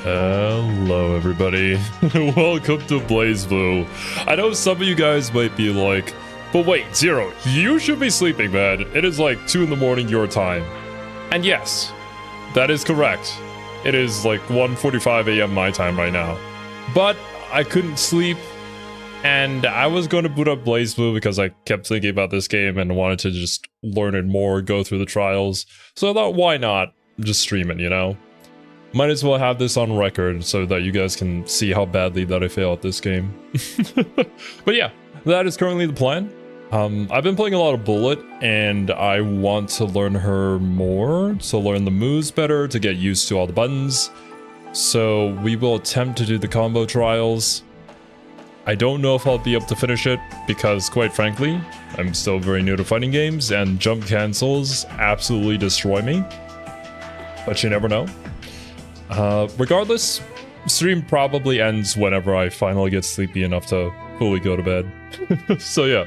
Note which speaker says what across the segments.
Speaker 1: Hello everybody, welcome to BlazBlue. I know some of you guys might be like, but wait, Zero, you should be sleeping, man. It is like 2 in the morning your time. And yes, that is correct. It is like 1:45 a.m. my time right now. But I couldn't sleep, and I was going to boot up BlazBlue because I kept thinking about this game and wanted to just learn it more, go through the trials. So I thought, why not just stream it, you know? Might as well have this on record so that you guys can see how badly that I fail at this game. But yeah, that is currently the plan. I've been playing a lot of Bullet, and I want to learn her more, to learn the moves better, to get used to all the buttons. So we will attempt to do the combo trials. I don't know if I'll be able to finish it, because quite frankly, I'm still very new to fighting games, and jump cancels absolutely destroy me. But you never know. Regardless, stream probably ends whenever I finally get sleepy enough to fully go to bed. So yeah,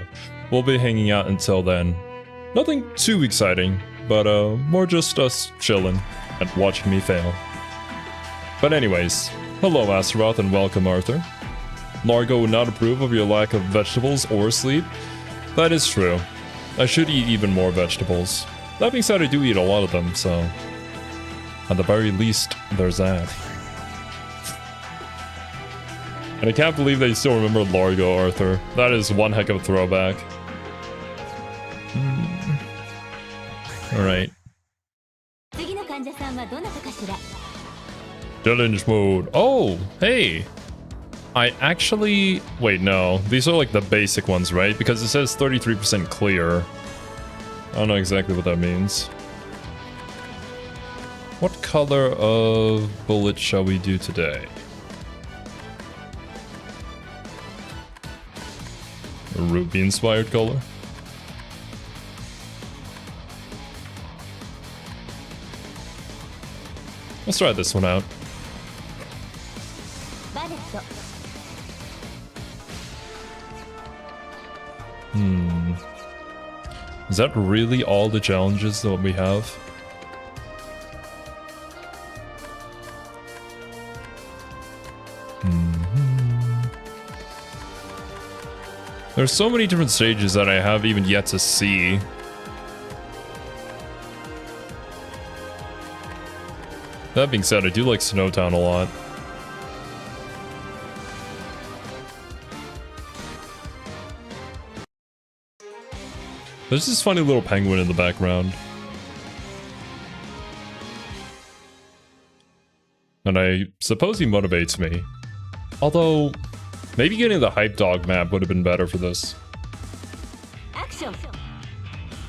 Speaker 1: we'll be hanging out until then. Nothing too exciting, but more just us chilling and watching me fail. But anyways, hello Astaroth and welcome Arthur. Largo would not approve of your lack of vegetables or sleep. That is true. I should eat even more vegetables. That being said, I do eat a lot of them, so at the very least, there's that. And I can't believe that you still remember Largo, Arthur. That is one heck of a throwback. Alright. Challenge mode. Oh, hey! I actually... Wait, no. These are like the basic ones, right? Because it says 33% clear. I don't know exactly what that means. What color of bullet shall we do today? A ruby-inspired color? Let's try this one out. Is that really all the challenges that we have? There's so many different stages that I have even yet to see. That being said, I do like Snowtown a lot. There's this funny little penguin in the background. And I suppose he motivates me. Although, maybe getting the Hype Dog map would have been better for this.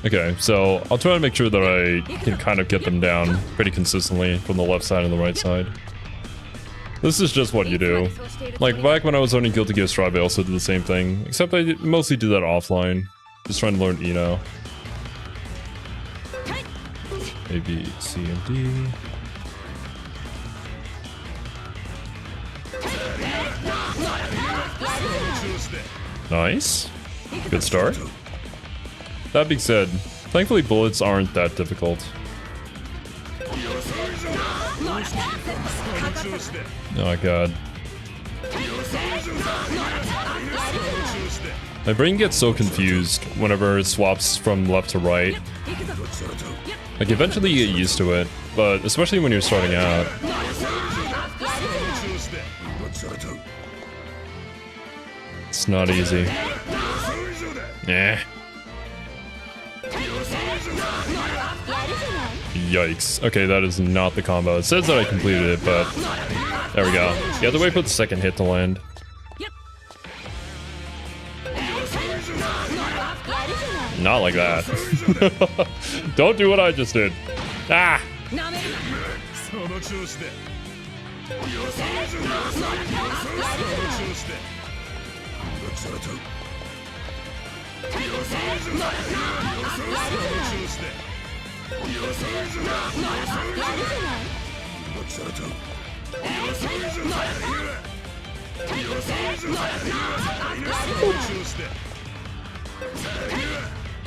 Speaker 1: Okay, so I'll try to make sure that I can kind of get them down pretty consistently from the left side and the right side. This is just what you do. Like, back when I was learning Guilty Gear Strive, I also did the same thing. Except I mostly do that offline. Just trying to learn Eno. A, B, C, and D. Nice. Good start. That being said, thankfully bullets aren't that difficult. Oh god. My brain gets so confused whenever it swaps from left to right. Like, eventually you get used to it, but especially when you're starting out. It's not easy. Yeah. Yikes. Okay, that is not the combo. It says that I completed it, but there we go. You have to wait for the second hit to land. Not like that. Don't do what I just did. Ah!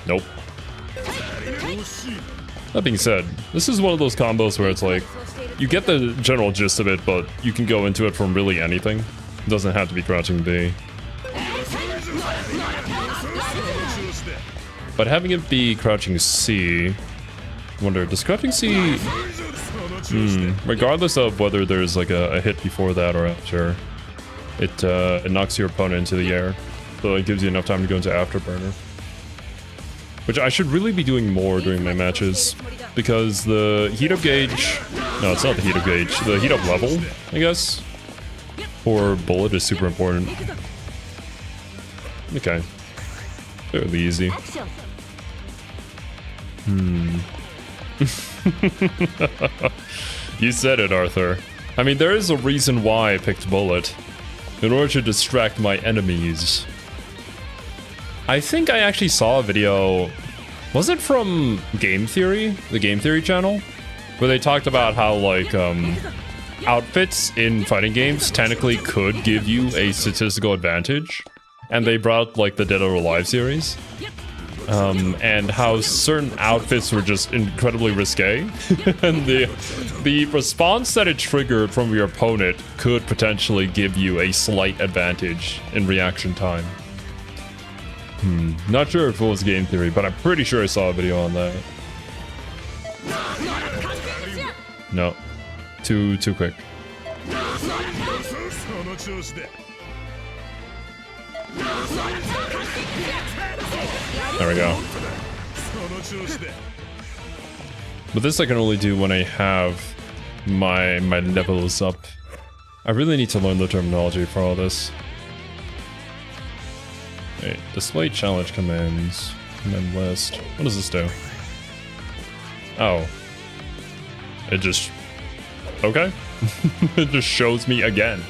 Speaker 1: Nope. That being said, this is one of those combos where it's like, you get the general gist of it, but you can go into it from really anything. It doesn't have to be crouching B. But having it be crouching C, I wonder, does crouching C, regardless of whether there's like a hit before that or after, it knocks your opponent into the air. So it gives you enough time to go into afterburner. Which I should really be doing more during my matches, because the heat up gauge, no, it's not the heat up gauge, the heat up level, I guess, for bullet is super important. Okay. Fairly easy. You said it, Arthur. I mean, there is a reason why I picked bullet. In order to distract my enemies. I think I actually saw a video, was it from Game Theory, the Game Theory channel, where they talked about how like outfits in fighting games technically could give you a statistical advantage, and they brought like the Dead or Alive series, and how certain outfits were just incredibly risque, and the response that it triggered from your opponent could potentially give you a slight advantage in reaction time. Not sure if it was Game Theory, but I'm pretty sure I saw a video on that. No. Too quick. There we go. But this I can only do when I have my levels up. I really need to learn the terminology for all this. Wait, display challenge commands. Command list. What does this do? Oh. It just... Okay. It just shows me again.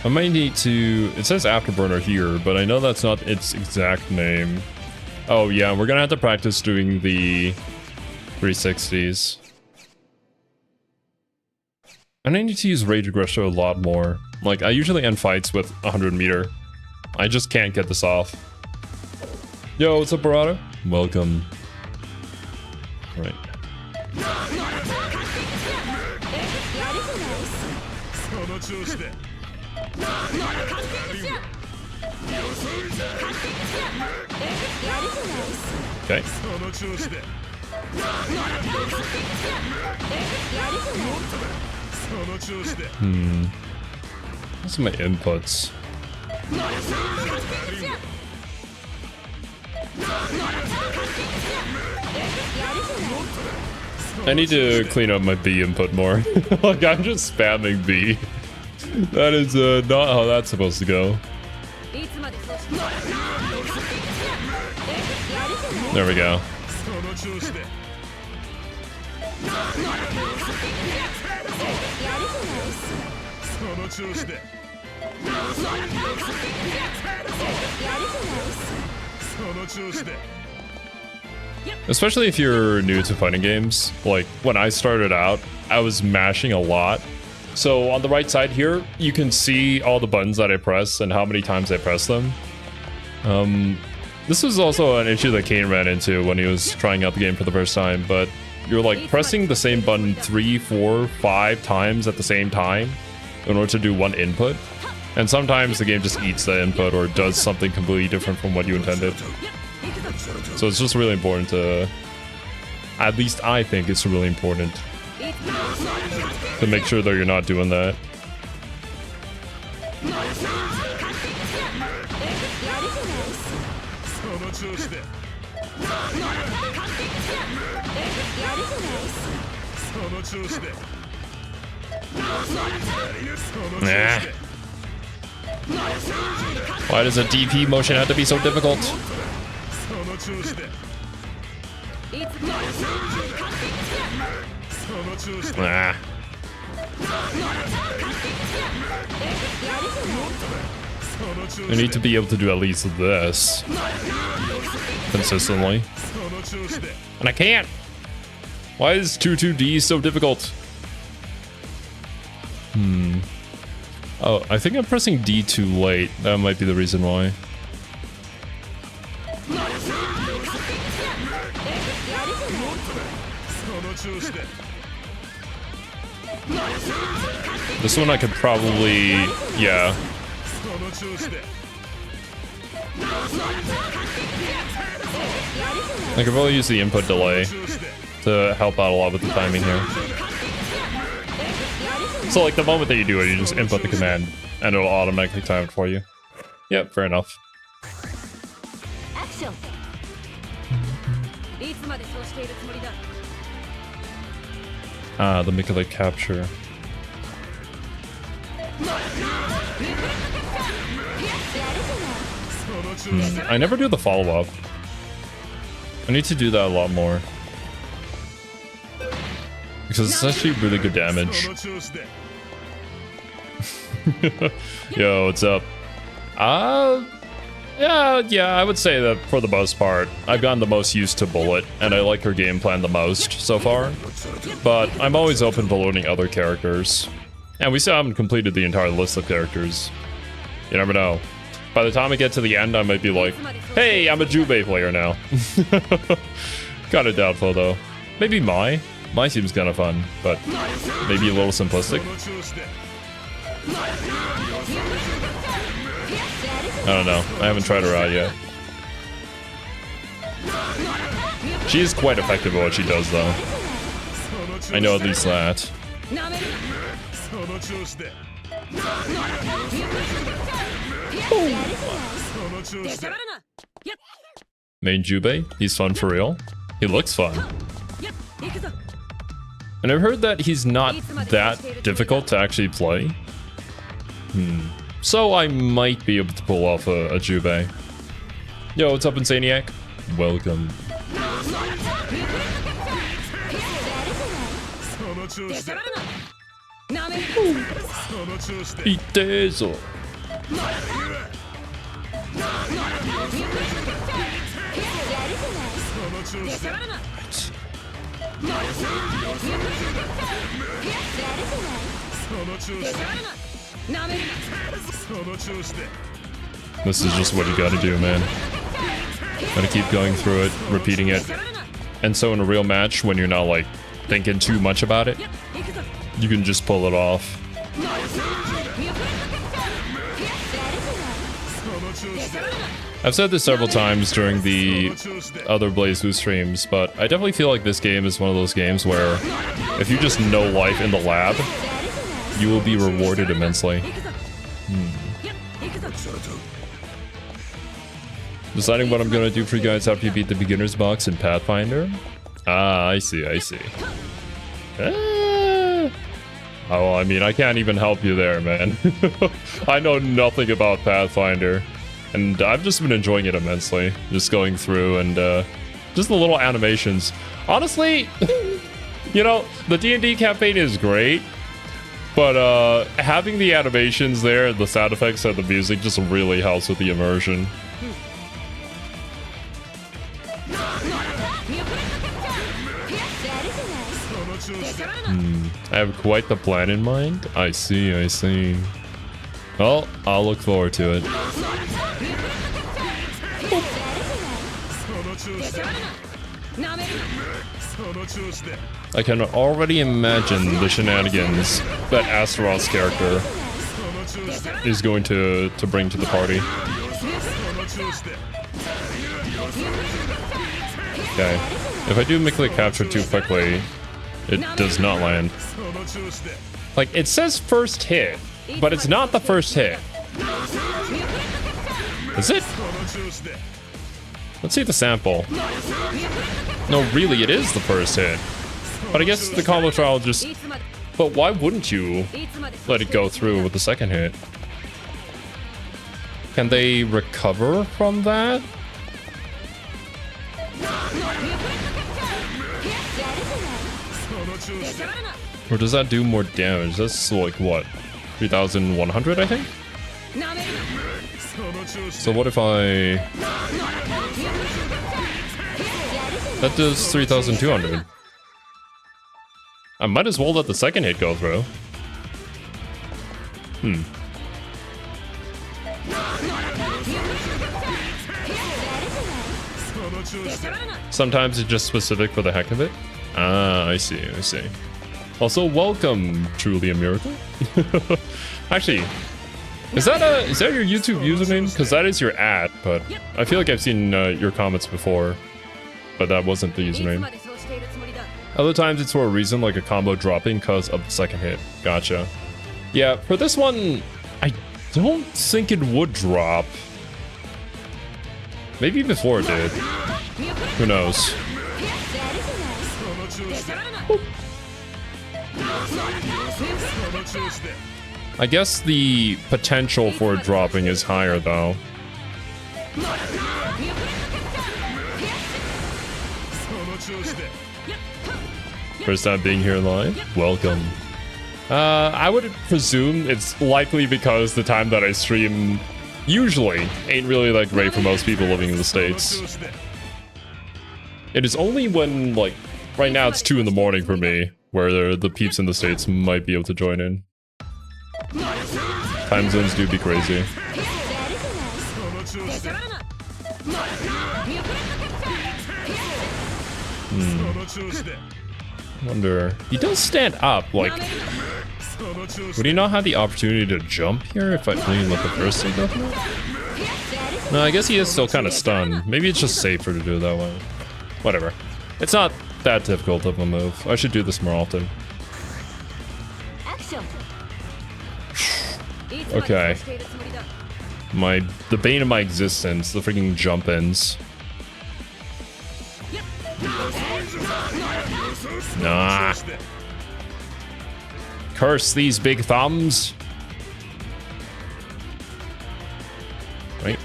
Speaker 1: I might need to... It says Afterburner here, but I know that's not its exact name. Oh yeah, we're gonna have to practice doing the 360s. And I need to use Rage Aggression a lot more. Like, I usually end fights with 100 meter. I just can't get this off. Yo, what's up, Barada? Welcome. Right. Okay. What's my inputs? I need to clean up my B input more. Like, I'm just spamming B. That is not how that's supposed to go. There we go. Especially if you're new to fighting games. Like, when I started out, I was mashing a lot. So on the right side here, you can see all the buttons that I press and how many times I press them. This was also an issue that Kane ran into when he was trying out the game for the first time, but you're like pressing the same button 3, 4, 5 times at the same time in order to do one input. And sometimes the game just eats the input or does something completely different from what you intended. So it's just really important to, at least I think it's really important to make sure that you're not doing that. Nah. Why does a DP motion have to be so difficult? Ah. I need to be able to do at least this consistently. And I can't. Why is 2-2-D so difficult? Oh, I think I'm pressing D too late. That might be the reason why. This one I could probably... yeah. I could probably use the input delay to help out a lot with the timing here. So like the moment that you do it, you just input the command and it'll automatically time it for you. Yep, fair enough. Ah, the MacLeod capture. I never do the follow-up. I need to do that a lot more. Because it's actually really good damage. Yo, what's up? Yeah, I would say that for the most part, I've gotten the most used to Bullet, and I like her game plan the most so far. But I'm always open to learning other characters. And we still haven't completed the entire list of characters. You never know. By the time I get to the end, I might be like, hey, I'm a Jubei player now. Kinda doubtful, though. Maybe Mai. Mai seems kinda fun, but maybe a little simplistic. I don't know. I haven't tried her out yet. She is quite effective at what she does, though. I know at least that. Main Jubei? He's fun for real? He looks fun. And I've heard that he's not that difficult to actually play. So I might be able to pull off a Jubei. Yo, what's up, Insaniac? Welcome. Itezo. This is just what you gotta do, man. Gotta keep going through it, repeating it. And so in a real match, when you're not like thinking too much about it, you can just pull it off. I've said this several times during the other BlazBlue streams, but I definitely feel like this game is one of those games where if you just know life in the lab, you will be rewarded immensely. Deciding what I'm gonna do for you guys after you beat the beginner's box in Pathfinder? Ah, I see, I see. Oh, I mean, I can't even help you there, man. I know nothing about Pathfinder, and I've just been enjoying it immensely. Just going through and just the little animations. Honestly, you know, the D&D campaign is great, but having the animations there, the sound effects and the music just really helps with the immersion. I have quite the plan in mind. I see, I see. Well, I'll look forward to it. I can already imagine the shenanigans that Astaroth's character is going to bring to the party. Okay. If I do MacLeod capture too quickly, it does not land. Like, it says first hit, but it's not the first hit. Is it? Let's see the sample. No, really, it is the first hit. But I guess the combo trial just... But why wouldn't you let it go through with the second hit? Can they recover from that? Or does that do more damage? That's like, what? 3,100, I think? So what if I... That does 3,200. I might as well let the second hit go through. Sometimes it's just specific for the heck of it. Ah, I see, I see. Also, welcome, truly a miracle. Actually, is that your YouTube username? Because that is your ad, but I feel like I've seen your comments before, but that wasn't the username. Other times it's for a reason like a combo dropping because of the second hit. Gotcha. Yeah, for this one, I don't think it would drop. Maybe before it did. Who knows? I guess the potential for it dropping is higher though. First time being here live? Welcome. I would presume it's likely because the time that I stream usually ain't really that great for most people living in the States. It is only when, like, right now it's 2 in the morning for me, where the peeps in the States might be able to join in. Time zones do be crazy. Wonder, he does stand up, like, would he not have the opportunity to jump here if I only let the first thing go through? No, I guess he is still kind of stunned. Maybe it's just safer to do it that way. Whatever. It's not that difficult of a move. I should do this more often. Okay. The bane of my existence, the freaking jump-ins. Nah. Curse these big thumbs. Right.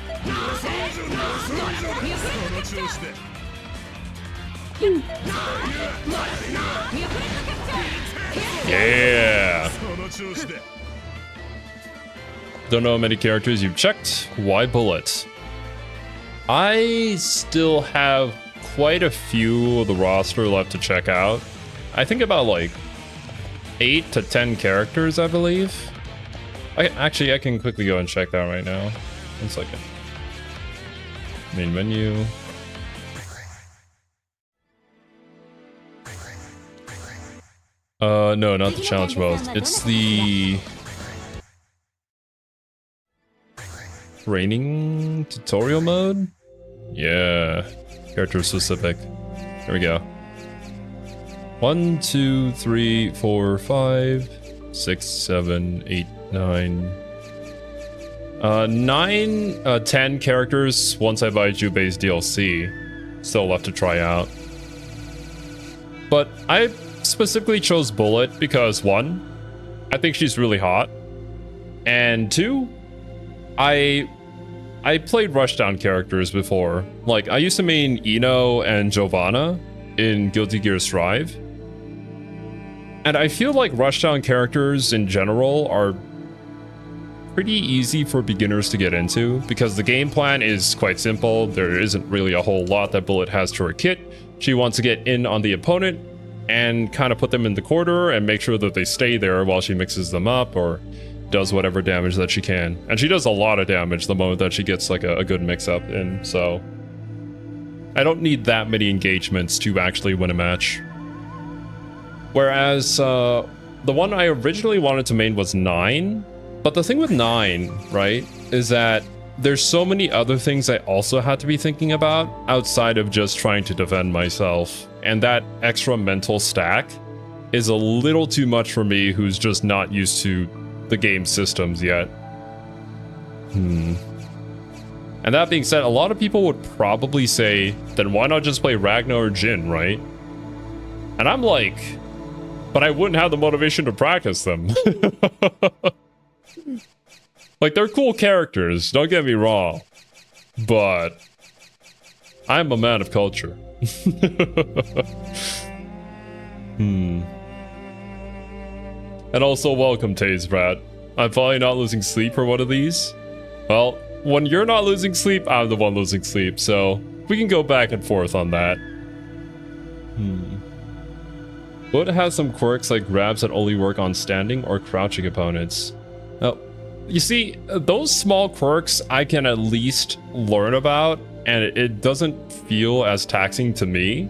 Speaker 1: Yeah. Don't know how many characters you've checked. Why bullet? I still have quite a few of the roster left to check out. I think about like 8 to 10 characters, I believe. Actually, I can quickly go and check that right now. 1 second. Main menu. No, not the challenge mode. It's the training tutorial mode? Yeah. Character specific. There we go. 1, 2, 3, 4, 5, 6, 7, 8, 9. 10 characters once I buy Ju-Base DLC. Still left to try out. But I specifically chose Bullet because 1, I think she's really hot. And 2, I played Rushdown characters before. Like, I used to main Ino and Giovanna in Guilty Gear Strive. And I feel like Rushdown characters in general are pretty easy for beginners to get into because the game plan is quite simple. There isn't really a whole lot that Bullet has to her kit. She wants to get in on the opponent and kind of put them in the corner and make sure that they stay there while she mixes them up or does whatever damage that she can. And she does a lot of damage the moment that she gets like a good mix-up in, so I don't need that many engagements to actually win a match. Whereas the one I originally wanted to main was 9, but the thing with 9, right, is that there's so many other things I also had to be thinking about outside of just trying to defend myself, and that extra mental stack is a little too much for me who's just not used to the game systems yet. And that being said, a lot of people would probably say, then why not just play Ragnar or Jin, right? And I'm like, but I wouldn't have the motivation to practice them. Like, they're cool characters, don't get me wrong, but I'm a man of culture. And also, welcome, Taze Brad. I'm finally not losing sleep for one of these. Well, when you're not losing sleep, I'm the one losing sleep, so we can go back and forth on that. Would have some quirks like grabs that only work on standing or crouching opponents. Oh, you see, those small quirks I can at least learn about and it doesn't feel as taxing to me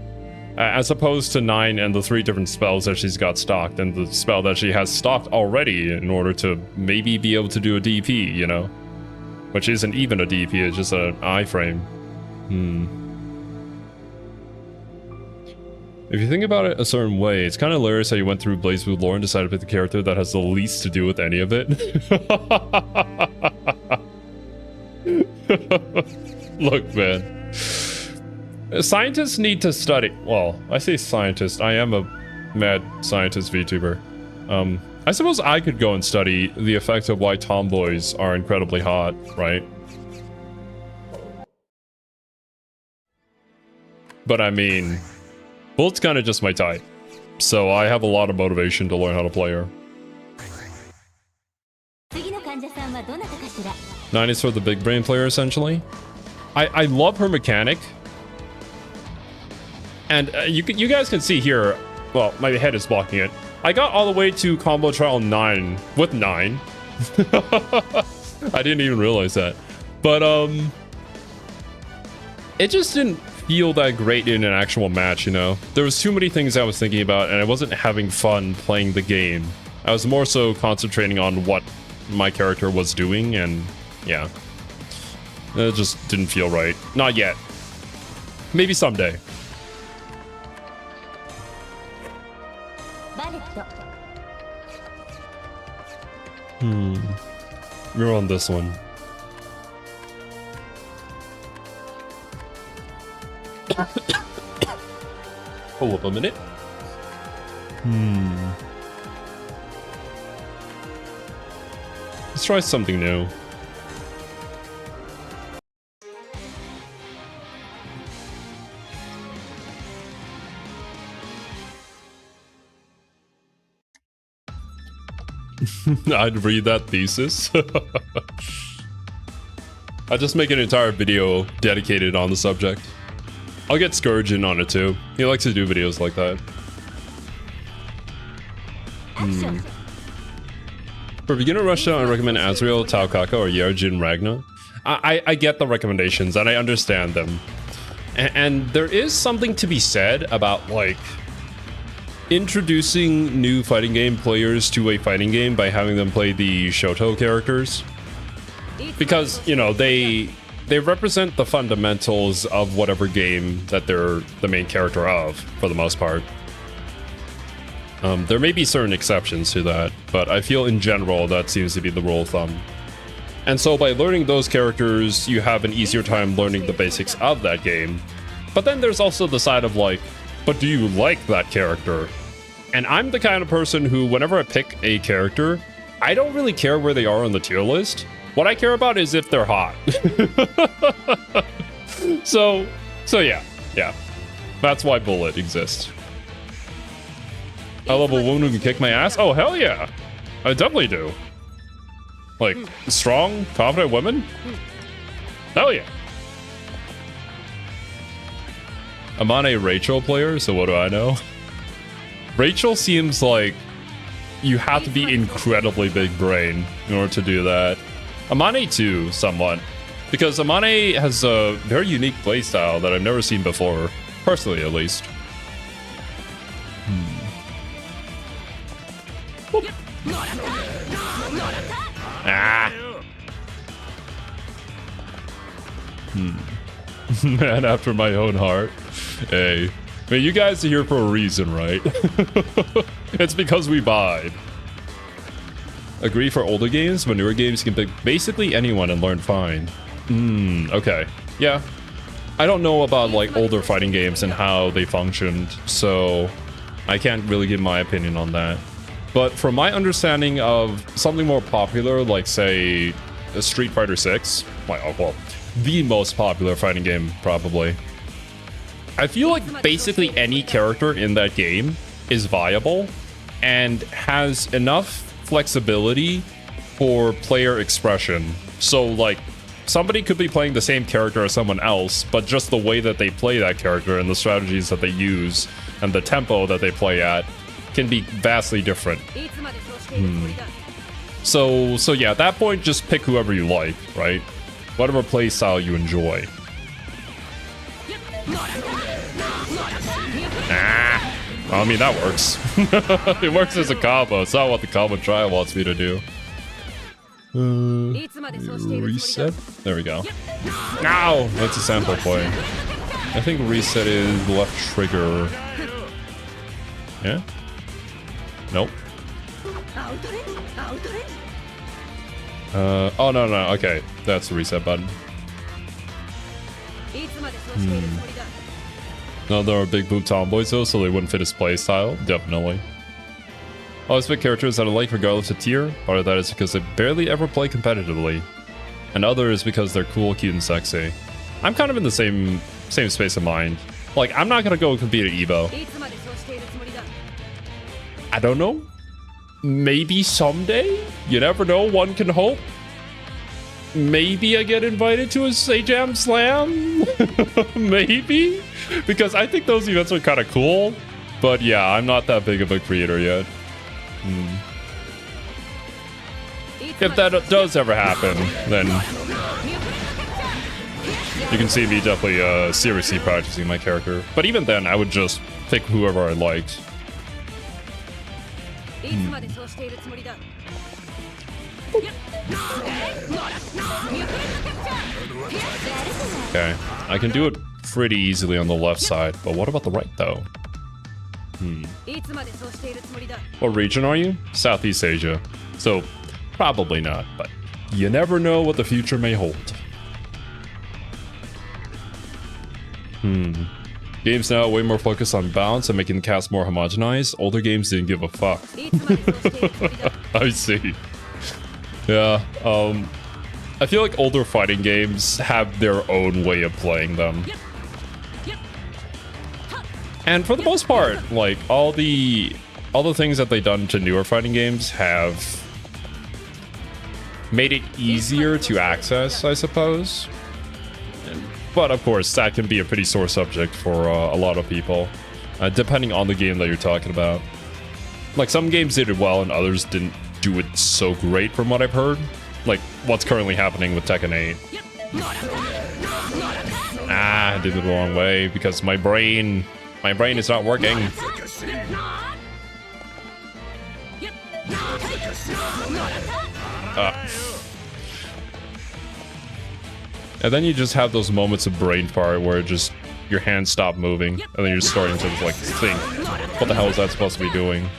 Speaker 1: as opposed to 9 and the 3 different spells that she's got stocked, and the spell that she has stocked already in order to maybe be able to do a DP, you know? Which isn't even a DP, it's just an iframe. If you think about it a certain way, it's kind of hilarious how you went through BlazBlue lore and decided to pick the character that has the least to do with any of it. Look, man. Scientists need to study. Well, I say scientist. I am a mad scientist VTuber. I suppose I could go and study the effect of why tomboys are incredibly hot, right? But I mean, Bullet's kind of just my type, so I have a lot of motivation to learn how to play her. 9 is for the big brain player, essentially. I love her mechanic. And you guys can see here, well, my head is blocking it. I got all the way to combo trial 9 with 9. I didn't even realize that. But, it just didn't feel that great in an actual match, you know? There was too many things I was thinking about, and I wasn't having fun playing the game. I was more so concentrating on what my character was doing, and yeah. It just didn't feel right. Not yet. Maybe someday. We're on this one. Hold up a minute. Let's try something new. I'd read that thesis. I'd just make an entire video dedicated on the subject. I'll get Scourge in on it too. He likes to do videos like that. For beginner Russia, I recommend Azrael, Taokaka, or Yerjin Ragna. I get the recommendations and I understand them. And there is something to be said about, like, introducing new fighting game players to a fighting game by having them play the Shoto characters. Because, you know, they represent the fundamentals of whatever game that they're the main character of, for the most part. There may be certain exceptions to that, but I feel in general that seems to be the rule of thumb. And so by learning those characters, you have an easier time learning the basics of that game. But then there's also the side of, like, but do you like that character? And I'm the kind of person who, whenever I pick a character, I don't really care where they are on the tier list. What I care about is if they're hot. So yeah. That's why Bullet exists. I love a woman who can kick my ass. Oh, hell yeah. I definitely do. Like, strong, confident women? Hell yeah. I'm on a Rachel player, so what do I know? Rachel seems like you have to be incredibly big brain in order to do that. Amane too, somewhat. Because Amane has a very unique playstyle that I've never seen before. Personally, at least. Ah! Man after my own heart. Hey. I mean, you guys are here for a reason, right? It's because we vibe. Agree for older games, but newer games can pick basically anyone and learn fine. Okay. Yeah. I don't know about, like, older fighting games and how they functioned, so I can't really give my opinion on that. But from my understanding of something more popular, like, say, Street Fighter 6, well, the most popular fighting game, probably. I feel like basically any character in that game is viable and has enough flexibility for player expression. So, like, somebody could be playing the same character as someone else, but just the way that they play that character and the strategies that they use and the tempo that they play at can be vastly different. So yeah, at that point, just pick whoever you like, right? Whatever play style you enjoy. Ah. I mean, that works. It works as a combo. It's not what the combo trial wants me to do. Reset? There we go. No! That's a sample play. I think reset is left trigger. Yeah? Nope. Oh, no. Okay. That's the reset button. No, there are big boot tomboys though, so they wouldn't fit his playstyle. Definitely. I always pick characters that I like regardless of tier. Part of that is because they barely ever play competitively. And others because they're cool, cute, and sexy. I'm kind of in the same space of mind. Like, I'm not gonna go compete at EVO. I don't know. Maybe someday? You never know, one can hope. Maybe I get invited to a Jam Slam? Maybe? Because I think those events are kind of cool. But yeah, I'm not that big of a creator yet. If that does ever happen, then you can see me definitely seriously practicing my character. But even then, I would just pick whoever I liked. Okay, I can do it pretty easily on the left side, but what about the right though? What region are you? Southeast Asia. So, probably not, but you never know what the future may hold. Games now are way more focused on balance and making the cast more homogenized. Older games didn't give a fuck. I see. Yeah, I feel like older fighting games have their own way of playing them. And for the most part, like, all the things that they've done to newer fighting games have made it easier to access, I suppose. But of course, that can be a pretty sore subject for a lot of people, depending on the game that you're talking about. Like, some games did it well and others didn't do it so great from what I've heard. Like, what's currently happening with Tekken 8. Ah, I did it the wrong way because my brain is not working. And then you just have those moments of brain fart where just your hands stop moving, and then you're just starting to like think, what the hell is that supposed to be doing?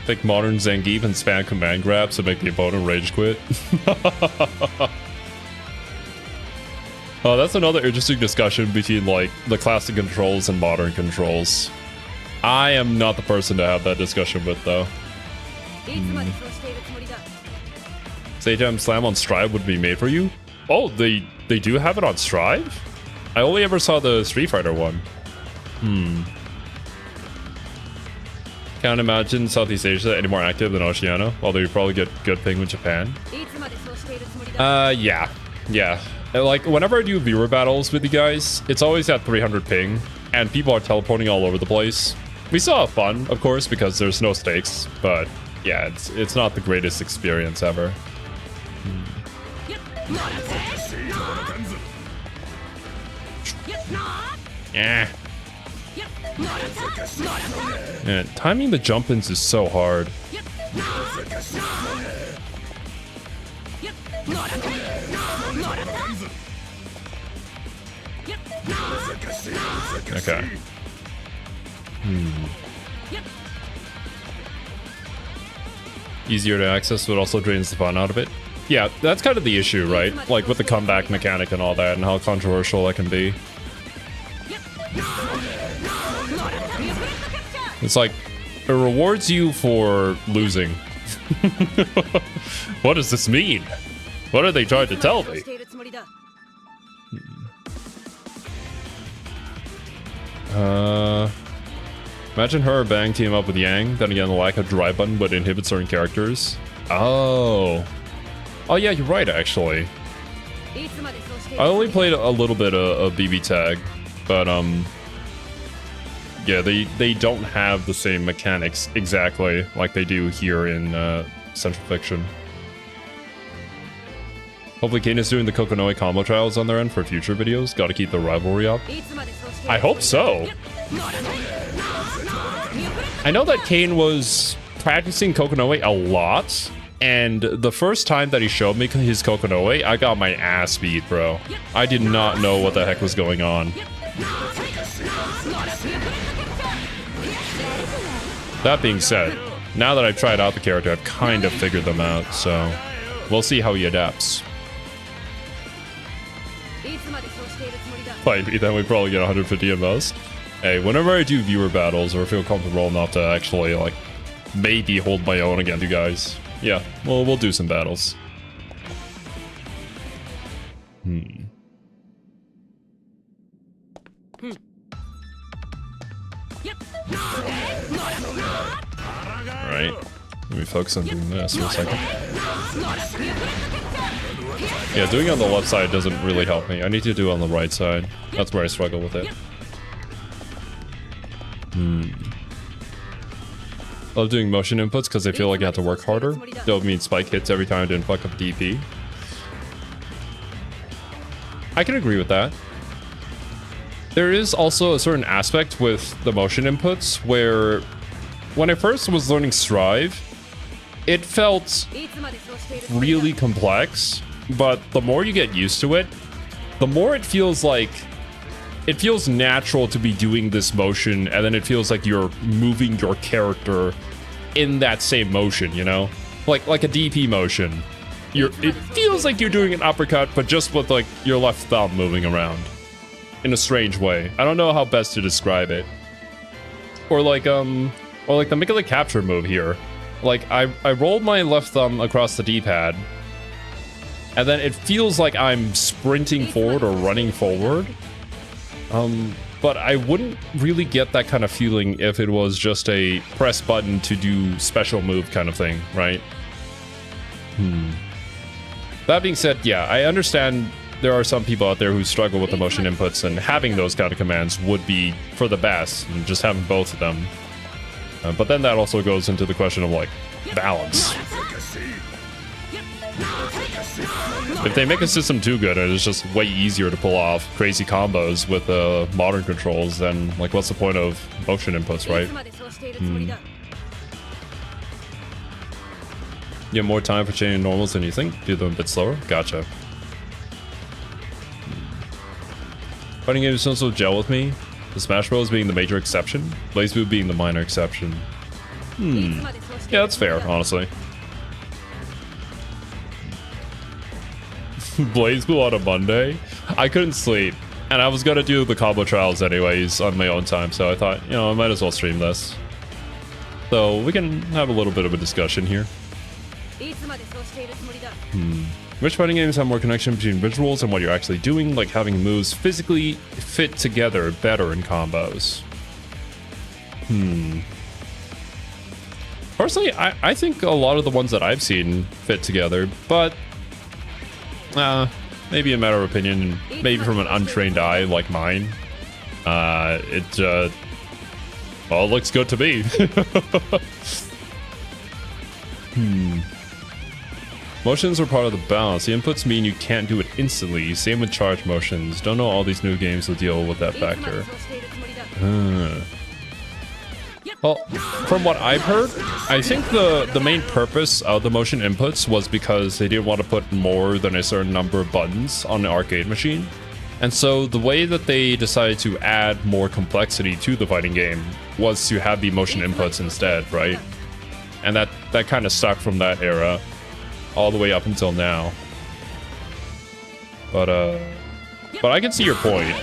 Speaker 1: Take modern Zangief and spam command grabs to make the opponent rage quit. Oh, that's another interesting discussion between like the classic controls and modern controls. I am not the person to have that discussion with though. Jam Slam on Strive would be made for you? Oh, they do have it on Strive? I only ever saw the Street Fighter one. Can't imagine Southeast Asia any more active than Oceania, although you probably get good ping with Japan. Yeah. Like, whenever I do viewer battles with you guys, it's always at 300 ping, and people are teleporting all over the place. We still have fun, of course, because there's no stakes, but yeah, it's not the greatest experience ever. Yeah. Man, timing the jump-ins is so hard. Okay. Easier to access, but also drains the fun out of it. Yeah, that's kind of the issue, right? Like with the comeback mechanic and all that, and how controversial that can be. It's like, it rewards you for losing. What does this mean? What are they trying to tell me? Imagine her or Bang team up with Yang. Then again, the lack of drive button would inhibit certain characters. Oh yeah, you're right, actually. I only played a little bit of BB Tag, but yeah, they don't have the same mechanics exactly like they do here in Central Fiction. Hopefully Kane is doing the Kokonoe combo trials on their end for future videos. Gotta keep the rivalry up. I hope so. I know that Kane was practicing Kokonoe a lot, and the first time that he showed me his Kokonoe, I got my ass beat, bro. I did not know what the heck was going on. That being said, now that I've tried out the character, I've kind of figured them out, so we'll see how he adapts. Fight me, then we probably get 150 at most. Hey, whenever I do viewer battles or feel comfortable enough to actually, like, maybe hold my own against you guys, yeah, well, we'll do some battles. Alright, let me focus on doing this for a second. Yeah, doing it on the left side doesn't really help me. I need to do it on the right side. That's where I struggle with it. I love doing motion inputs because I feel like I have to work harder. That would mean spike hits every time I didn't fuck up DP. I can agree with that. There is also a certain aspect with the motion inputs where when I first was learning Strive, it felt really complex, but the more you get used to it, the more it feels like it feels natural to be doing this motion, and then it feels like you're moving your character in that same motion, you know? Like a DP motion. It feels like you're doing an uppercut, but just with like your left thumb moving around in a strange way. I don't know how best to describe it. Or like the make the capture move here. Like I rolled my left thumb across the D-pad, and then it feels like I'm sprinting forward or running forward. But I wouldn't really get that kind of feeling if it was just a press button to do special move kind of thing, right? That being said, yeah, I understand there are some people out there who struggle with the motion inputs, and having those kind of commands would be for the best, and just having both of them. But then that also goes into the question of, like, balance. If they make a system too good and it's just way easier to pull off crazy combos with modern controls, then, like, what's the point of motion inputs, right? You have more time for changing normals than you think? Do them a bit slower? Gotcha. Fighting games don't so gel with me. The Smash Bros being the major exception, BlazBlue being the minor exception. Yeah, that's fair, honestly. BlazBlue on a Monday? I couldn't sleep, and I was gonna do the combo trials anyways on my own time, so I thought, you know, I might as well stream this. So we can have a little bit of a discussion here. Which fighting games have more connection between visuals and what you're actually doing, like having moves physically fit together better in combos? Personally, I think a lot of the ones that I've seen fit together, but maybe a matter of opinion, maybe from an untrained eye like mine. Well, it looks good to me. Motions are part of the balance. The inputs mean you can't do it instantly. Same with charge motions. Don't know all these new games will deal with that factor. Well, from what I've heard, I think the main purpose of the motion inputs was because they didn't want to put more than a certain number of buttons on the arcade machine. And so the way that they decided to add more complexity to the fighting game was to have the motion inputs instead, right? And that kind of stuck from that era all the way up until now. But I can see your point,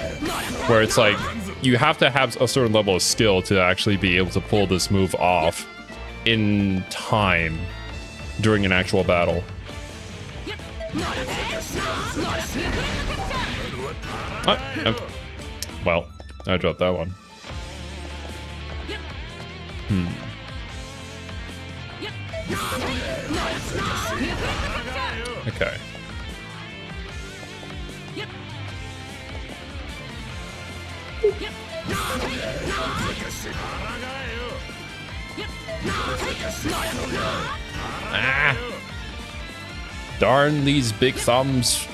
Speaker 1: where it's like you have to have a certain level of skill to actually be able to pull this move off in time during an actual battle. Well, I dropped that one. Okay. Darn these big thumbs.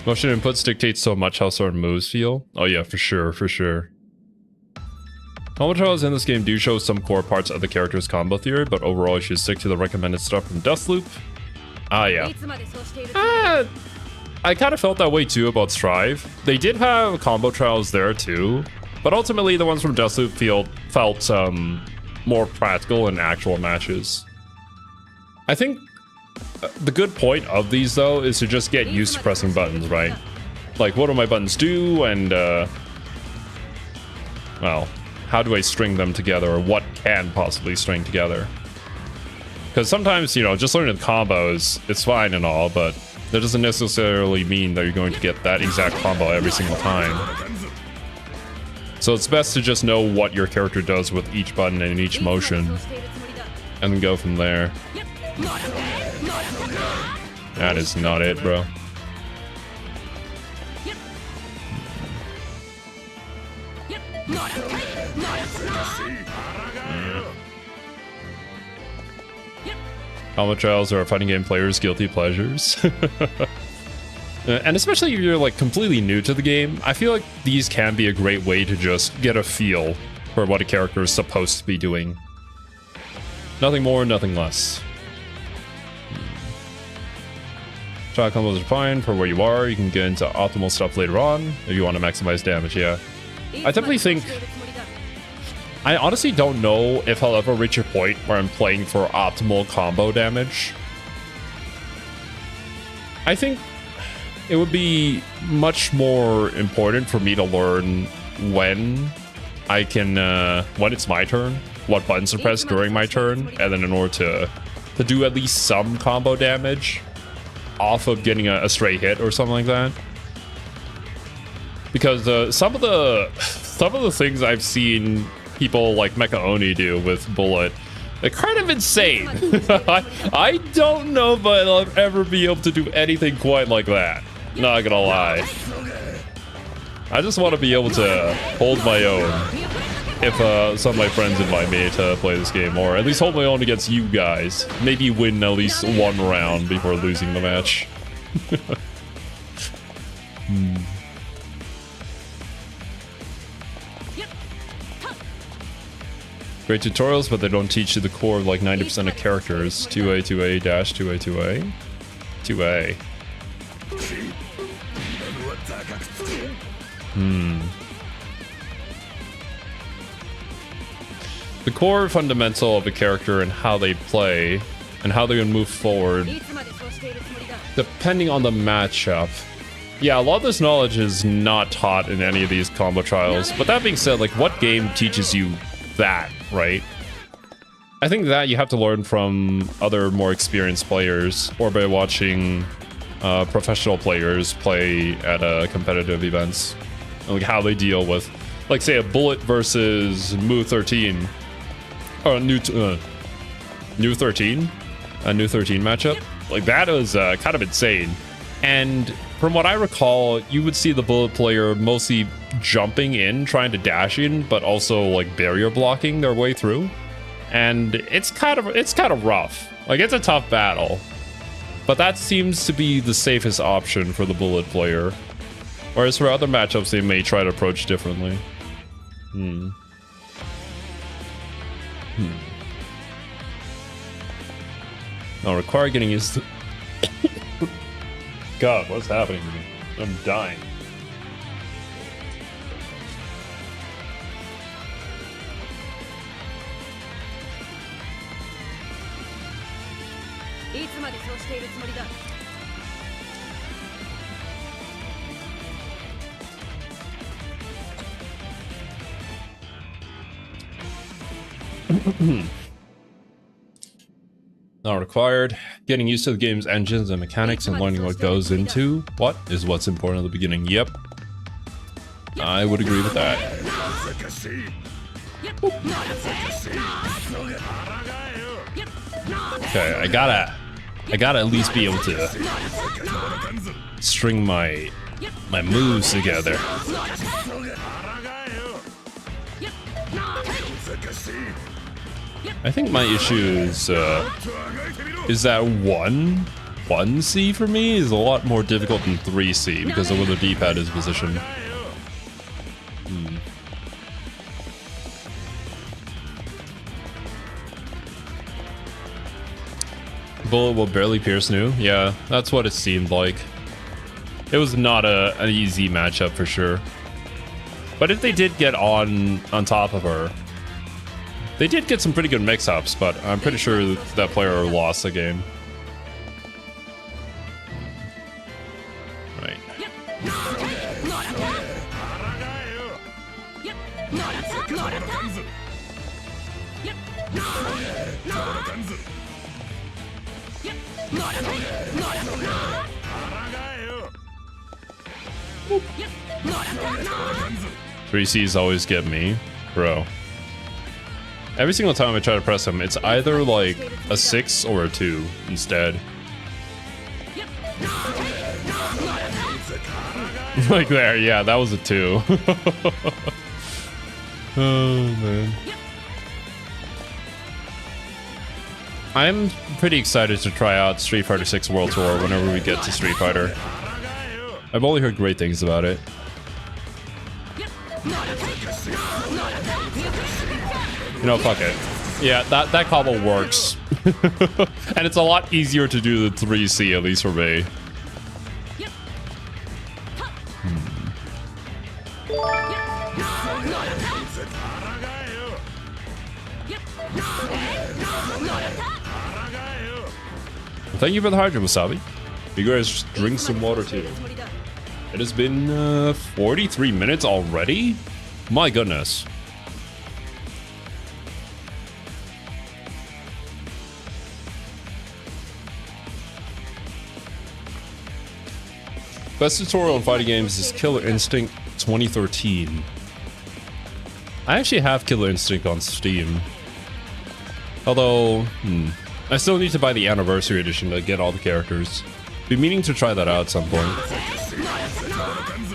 Speaker 1: Motion inputs dictate so much how certain moves feel. Oh yeah, for sure, for sure. Combo trials in this game do show some core parts of the character's combo theory, but overall you should stick to the recommended stuff from Deathloop. Ah, yeah. I kind of felt that way too about Strive. They did have combo trials there too, but ultimately the ones from Deathloop felt more practical in actual matches. I think the good point of these though is to just get used to pressing buttons, right? Like, what do my buttons do, and well, how do I string them together, or what can possibly string together? Because sometimes, you know, just learning the combos, it's fine and all, but that doesn't necessarily mean that you're going to get that exact combo every single time. So it's best to just know what your character does with each button and each motion, and then go from there. That is not it, bro. Combo trials are fighting game players' guilty pleasures. And especially if you're like completely new to the game, I feel like these can be a great way to just get a feel for what a character is supposed to be doing. Nothing more, nothing less. Shot combos are fine for where you are. You can get into optimal stuff later on if you want to maximize damage, yeah. I definitely think... I honestly don't know if I'll ever reach a point where I'm playing for optimal combo damage. I think it would be much more important for me to learn when I can, when it's my turn, what buttons to press during my turn, and then in order to do at least some combo damage off of getting a stray hit or something like that. Because some of the things I've seen people like MacLeod do with Bullet, they're kind of insane. I don't know if I'll ever be able to do anything quite like that. Not gonna lie. I just want to be able to hold my own if some of my friends invite me to play this game, or at least hold my own against you guys. Maybe win at least one round before losing the match. Great tutorials, but they don't teach you the core of like 90% of characters. 2A, 2A, dash, 2A, 2A. 2A. The core fundamental of a character and how they play and how they're gonna move forward, depending on the matchup. Yeah, a lot of this knowledge is not taught in any of these combo trials. But that being said, like, what game teaches you that, right? I think that you have to learn from other more experienced players, or by watching professional players play at competitive events, and like how they deal with, like, say, a Bullet versus Mu 13, or New 13, a New 13 matchup. Like, that was kind of insane. And from what I recall, you would see the Bullet player mostly jumping in, trying to dash in, but also like barrier blocking their way through. And it's kind of rough. Like, it's a tough battle. But that seems to be the safest option for the Bullet player. Whereas for other matchups, they may try to approach differently. I'll require getting used to... God, what's happening to me? I'm dying. Not required. Getting used to the game's engines and mechanics and learning what goes into what is what's important at the beginning. Yep. I would agree with that. Okay, I gotta at least be able to string my moves together. I think my issue is that 1C for me is a lot more difficult than 3C because of where the D-pad is positioned. Bullet will barely pierce Noob. Yeah, that's what it seemed like. It was not an easy matchup for sure. But if they did get on top of her, they did get some pretty good mix-ups, but I'm pretty sure that player lost the game. Right. Three C's always get me, bro. Every single time I try to press him, it's either like a 6 or a 2 instead. Like there, yeah, that was a 2. Oh man. I'm pretty excited to try out Street Fighter 6 World Tour whenever we get to Street Fighter. I've only heard great things about it. You know, fuck it. Yeah, that combo works. And it's a lot easier to do the 3C, at least for me. Thank you for the Hydro Wasabi. You guys drink some water too. It has been 43 minutes already? My goodness. Best tutorial in fighting games is Killer Instinct 2013. I actually have Killer Instinct on Steam. Although, I still need to buy the Anniversary Edition to get all the characters. Be meaning to try that out at some point.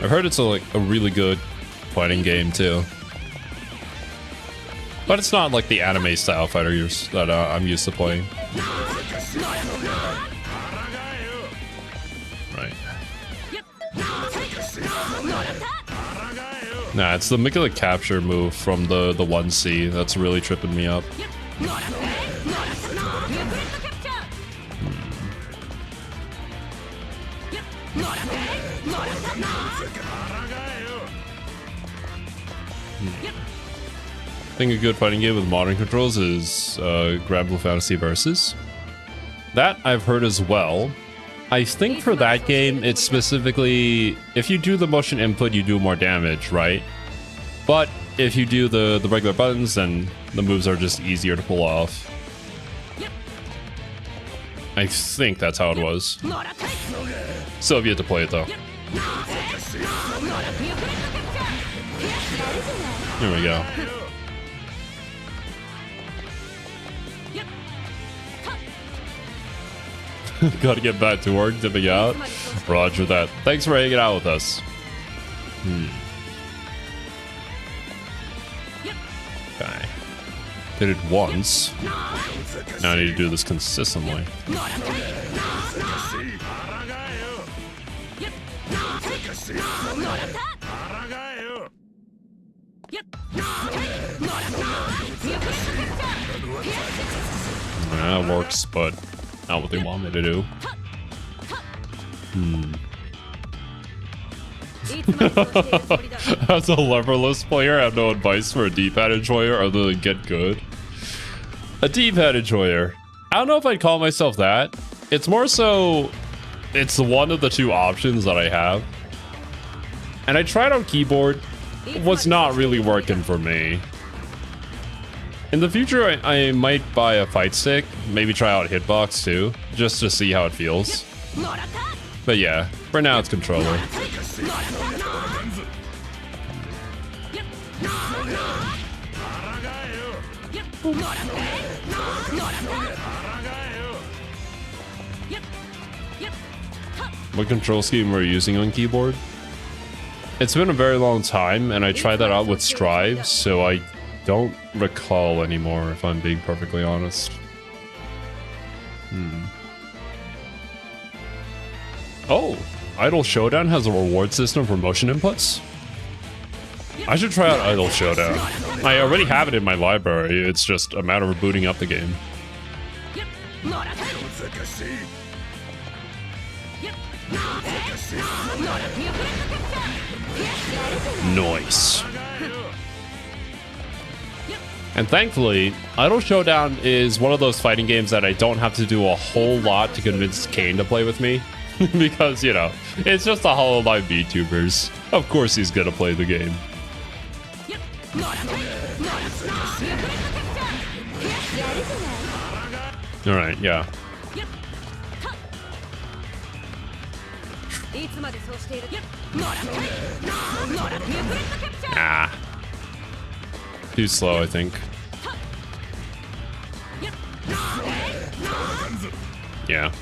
Speaker 1: I've heard it's a really good fighting game too. But it's not like the anime style fighters that I'm used to playing. Right. Nah, it's the MacLeod capture move from the 1C that's really tripping me up. I think a good fighting game with modern controls is BlazBlue Fantasy Versus. That I've heard as well. I think for that game, it's specifically, if you do the motion input, you do more damage, right? But if you do the regular buttons, then the moves are just easier to pull off. I think that's how it was. Still have yet to play it though. Here we go. Gotta get back to work, dipping out. Roger that. Thanks for hanging out with us. Okay. Did it once. Now I need to do this consistently. That works, but not what they want me to do. As a leverless player, I have no advice for a D-pad enjoyer other than get good. A D-pad enjoyer. I don't know if I'd call myself that. It's more so, it's one of the two options that I have. And I tried on keyboard. Was not really working for me. In the future, I might buy a fight stick, maybe try out hitbox too, just to see how it feels. But yeah, for now it's controller. What control scheme were you using on keyboard? It's been a very long time, and I tried that out with Strive, so I don't recall anymore, if I'm being perfectly honest. Oh, Idle Showdown has a reward system for motion inputs? I should try out Idle Showdown. I already have it in my library, it's just a matter of booting up the game. Nice. And thankfully, Idle Showdown is one of those fighting games that I don't have to do a whole lot to convince Kane to play with me. Because, you know, it's just a Hollow Knight VTubers. Of course he's gonna play the game. Alright, yeah. Ah. Too slow, I think. Yeah.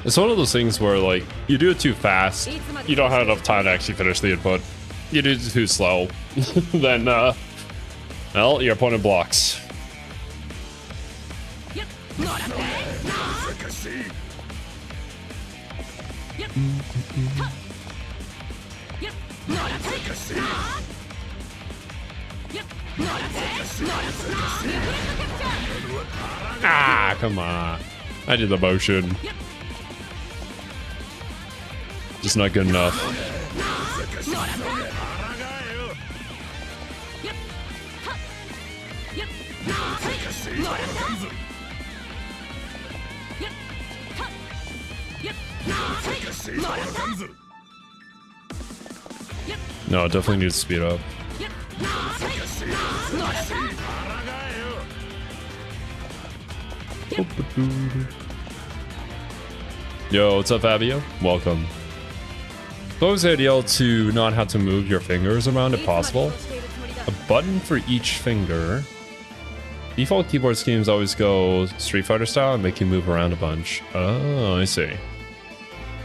Speaker 1: It's one of those things where, like, you do it too fast, you don't have enough time to actually finish the input. You do it too slow, then, well, your opponent blocks. Ah, come on. I did the motion. Just not good enough. No, it definitely needs to speed up. Yo, what's up, Fabio? Welcome. It's always ideal to not have to move your fingers around if possible. A button for each finger. Default keyboard schemes always go Street Fighter style and make you move around a bunch. Oh, I see.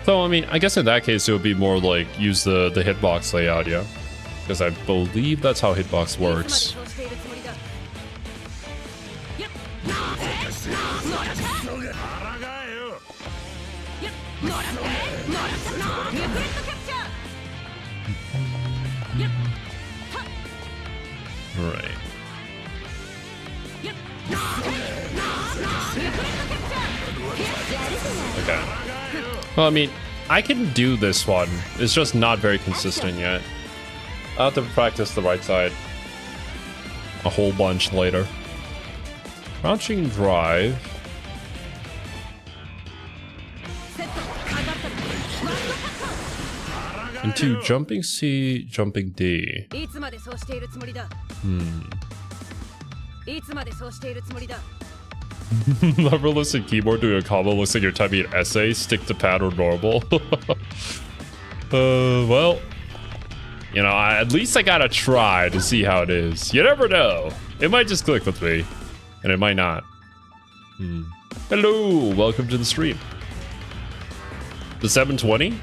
Speaker 1: So, I mean, I guess in that case, it would be more like use the hitbox layout, yeah? Because I believe that's how hitbox works. Right. Okay. Well, I mean, I can do this one. It's just not very consistent yet. I'll have to practice the right side a whole bunch later. Crouching drive. Into jumping C, jumping D. Leverless and keyboard doing a combo looks like you're typing an essay, stick to pad or normal. Well, you know, at least I gotta try to see how it is. You never know. It might just click with me, and it might not. Hello, welcome to the stream. The 720?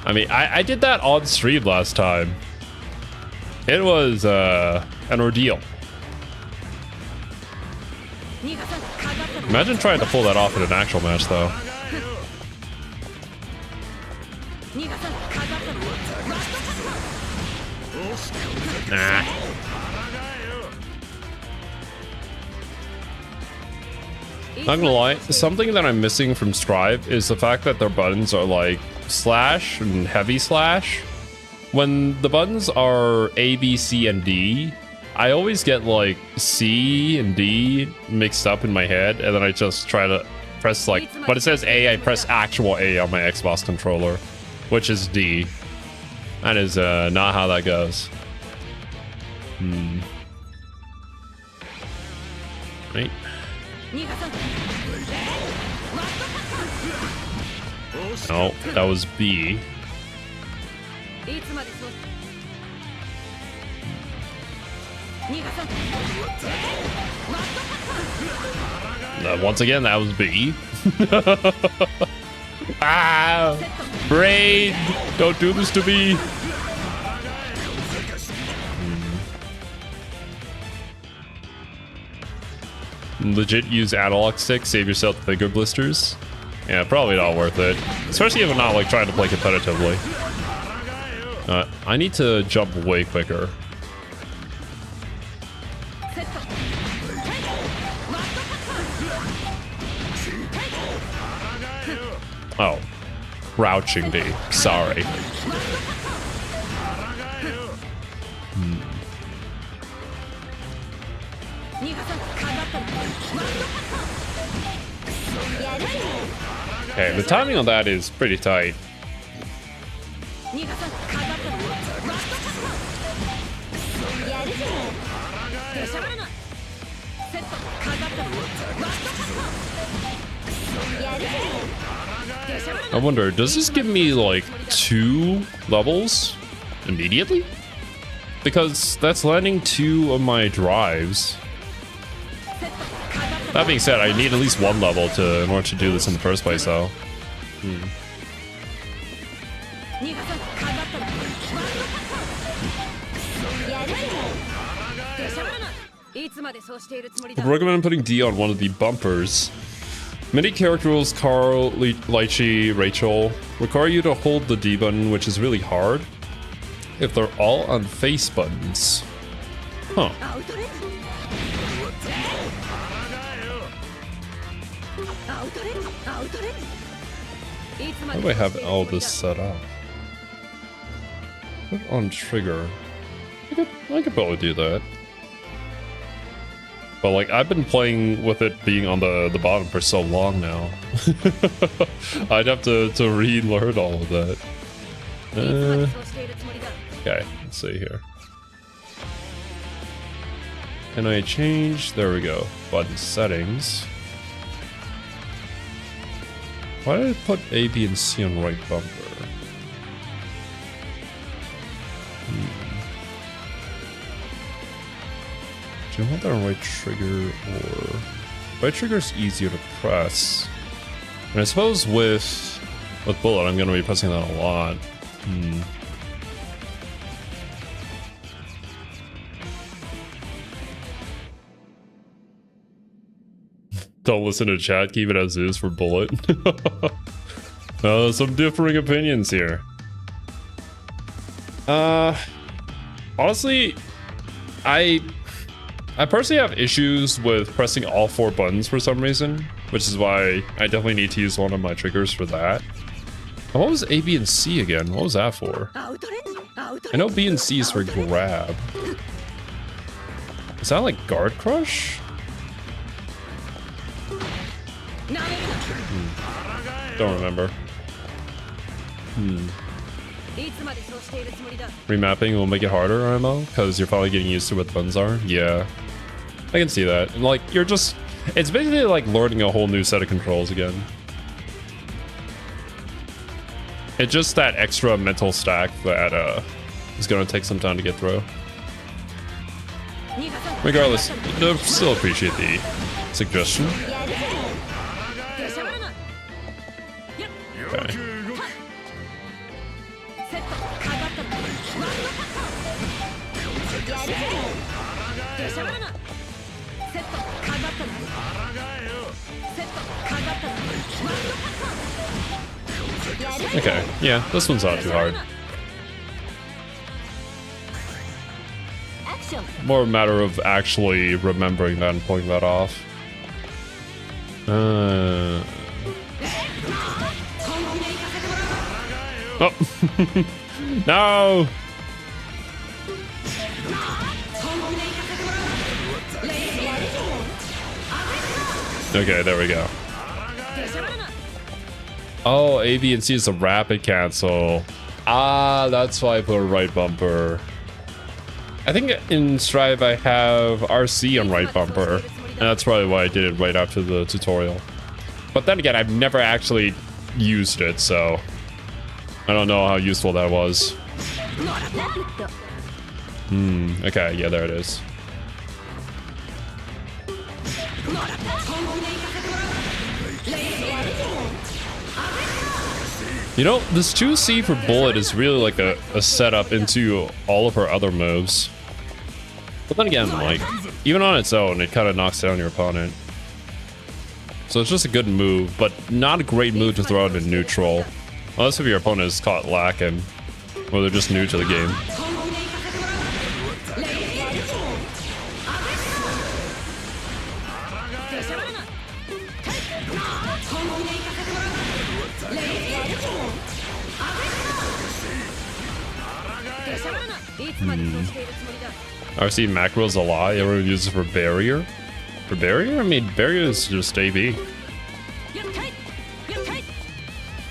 Speaker 1: I mean, I did that on stream last time. It was an ordeal. Imagine trying to pull that off in an actual match, though. Nah. Not gonna lie, something that I'm missing from Strive is the fact that their buttons are like slash and heavy slash. When the buttons are A, B, C, and D, I always get like C and D mixed up in my head, and then I just try to press like, but it says A, I press actual A on my Xbox controller, which is D. That is not how that goes. Right. No, that was B. Once again, that was B. Ah! Brain! Don't do this to me! Legit use analog stick, save yourself finger blisters. Yeah, probably not worth it. Especially if I'm not like trying to play competitively. I need to jump way quicker. Oh. Crouching D. Sorry. Okay, the timing on that is pretty tight. I wonder, does this give me like 2 levels immediately? Because that's landing 2 of my drives. That being said, I need at least 1 level in order to do this in the first place, though. I'd recommend putting D on one of the bumpers. Many characters, Carl, Lychee, Rachel, require you to hold the D button, which is really hard if they're all on face buttons. Huh. How do I have all this set up? Put on trigger. I could probably do that. But like, I've been playing with it being on the bottom for so long now. I'd have to relearn all of that. Okay, let's see here. Can I change? There we go. Button settings. Why did I put A, B, and C on right bumper? Do you want that on right trigger or... Right trigger is easier to press. And I suppose with bullet, I'm going to be pressing that a lot. Don't listen to chat, keep it as is for bullet. Some differing opinions here. Honestly, I personally have issues with pressing all 4 buttons for some reason, which is why I definitely need to use one of my triggers for that. And what was A, B, and C again? What was that for? I know B and C is for grab. Is that like guard crush? Don't remember. Remapping will make it harder, IMO, because you're probably getting used to what the buttons are. Yeah, I can see that. And like, it's basically like learning a whole new set of controls again. It's just that extra mental stack that is going to take some time to get through. Regardless, I still appreciate the suggestion. Okay. Okay, yeah, this one's not too hard. More a matter of actually remembering that and pulling that off. Oh. No! Okay, there we go. Oh, A, B, and C is a rapid cancel. Ah, that's why I put a right bumper. I think in Strive I have RC on right bumper, and that's probably why I did it right after the tutorial. But then again, I've never actually used it, so I don't know how useful that was. Okay, yeah, there it is. You know, this 2C for Bullet is really like a setup into all of her other moves. But then again, like, even on its own, it kind of knocks down your opponent. So it's just a good move, but not a great move to throw out in neutral. Unless if your opponent is caught lacking, or they're just new to the game. RC macro's a lie. Everyone uses it for barrier. For barrier? I mean, barrier is just AV.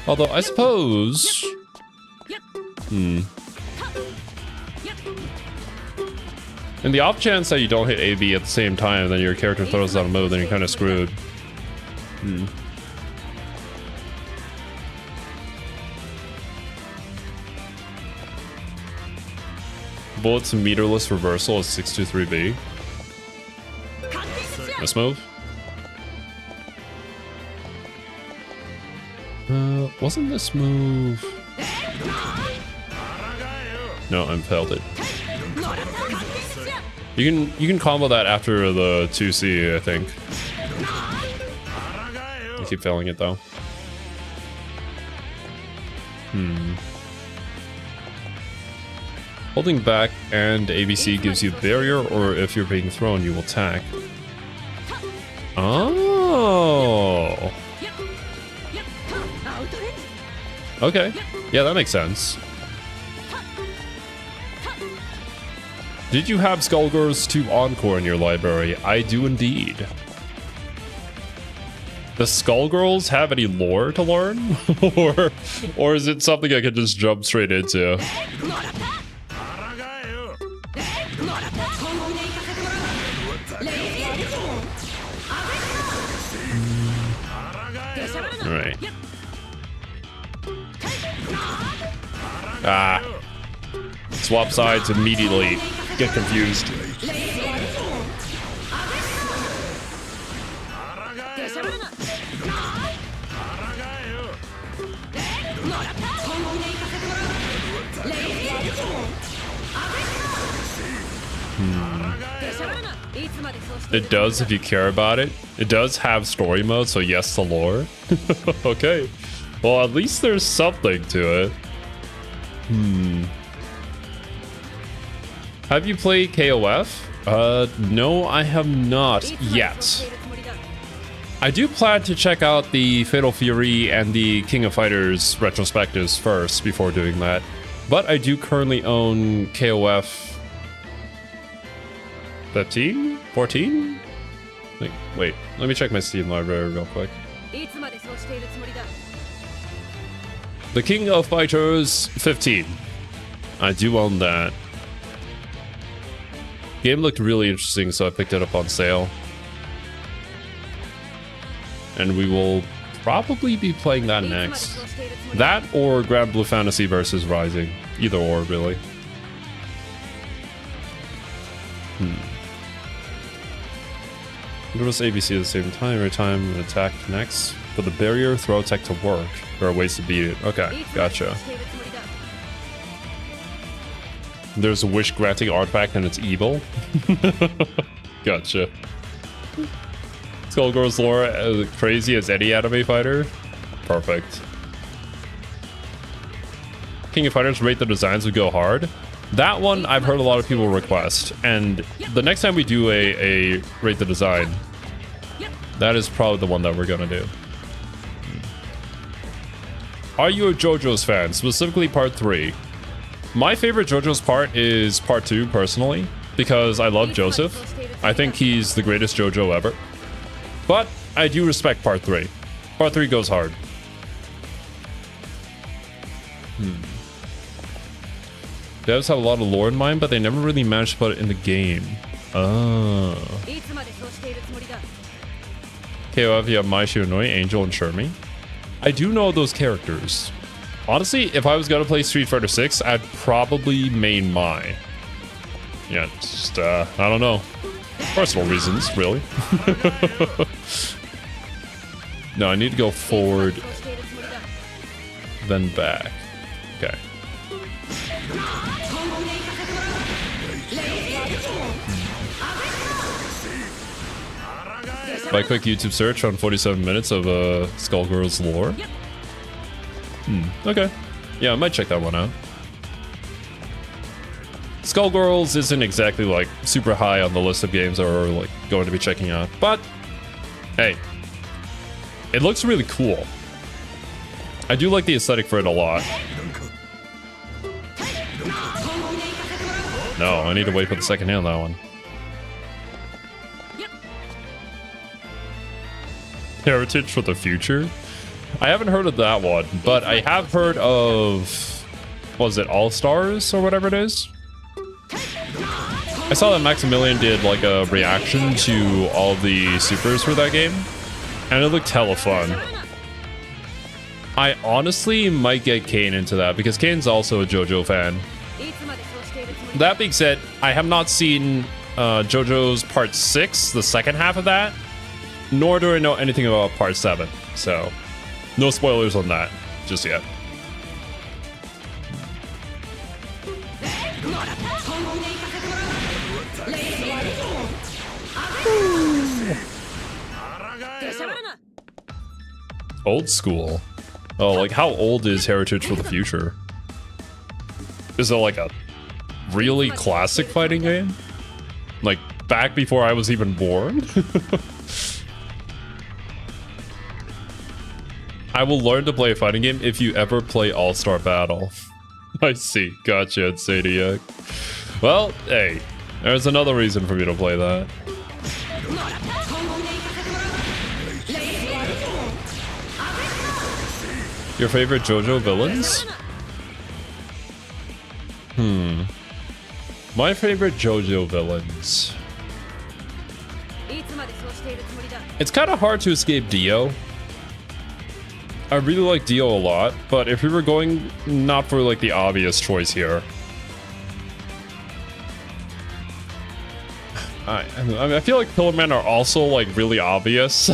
Speaker 1: Although, I suppose... In the off chance that you don't hit AB at the same time, then your character throws out a move, then you're kind of screwed. Bullet's meterless reversal is 623B. This move? Wasn't this move... No, I failed it. You can combo that after the 2C, I think. I keep failing it though. Holding back and ABC gives you barrier, or if you're being thrown, you will attack. Oh. Okay. Yeah, that makes sense. Did you have Skullgirls 2 Encore in your library? I do indeed. Does Skullgirls have any lore to learn? or is it something I could just jump straight into? Alright. Ah. Swap sides immediately. Get confused. It does if you care about it. It does have story mode, so yes to lore. Okay. Well, at least there's something to it. Have you played KOF? No, I have not yet. I do plan to check out the Fatal Fury and the King of Fighters retrospectives first before doing that. But I do currently own KOF 15? 14? Wait, let me check my Steam library real quick. The King of Fighters 15. I do own that. Game looked really interesting, so I picked it up on sale. And we will probably be playing that next. That or Grand Blue Fantasy versus Rising. Either or, really. Notice ABC at the same time. Every time an attack connects. For the barrier, throw attack to work. There are ways to beat it. Okay, gotcha. There's a wish granting artifact and it's evil. Gotcha. Skullgirls lore as crazy as any anime fighter. Perfect. King of Fighters rate the designs would go hard. That one I've heard a lot of people request, and the next time we do a rate the design, that is probably the one that we're gonna do. Are you a JoJo's fan? Specifically part 3. My favorite JoJo's part is part 2 personally, because I love Joseph. I think he's the greatest JoJo ever. But I do respect part 3. Part 3 goes hard. Devs have a lot of lore in mind, but they never really managed to put it in the game. Oh. KOF, you have Mai Shiranui, Angel, and Shermie. I do know those characters. Honestly, if I was gonna play Street Fighter 6, I'd probably main Mai. Yeah, just, I don't know. Personal reasons, really. No, I need to go forward. then back. Okay. By quick YouTube search on 47 minutes of Skullgirls lore. Okay. Yeah, I might check that one out. Skullgirls isn't exactly like super high on the list of games that we're like going to be checking out, but hey, it looks really cool. I do like the aesthetic for it a lot. No, I need to wait for the second hand on that one. Heritage for the Future? I haven't heard of that one, but I have heard of, was it All Stars or whatever it is? I saw that Maximilian did like a reaction to all the supers for that game, and it looked hella fun. I honestly might get Kane into that because Kane's also a JoJo fan. That being said, I have not seen JoJo's Part 6, the second half of that, nor do I know anything about Part 7, so no spoilers on that just yet. Old school. Oh, like how old is Heritage for the Future? Is it like a really classic fighting game? Like back before I was even born? I will learn to play a fighting game if you ever play All-Star Battle. I see. Gotcha, Sadiac. Well, hey, there's another reason for me to play that. Your favorite JoJo villains? My favorite JoJo villains. It's kind of hard to escape Dio. I really like Dio a lot, but if we were going not for like the obvious choice here, I feel like Pillarmen are also like really obvious.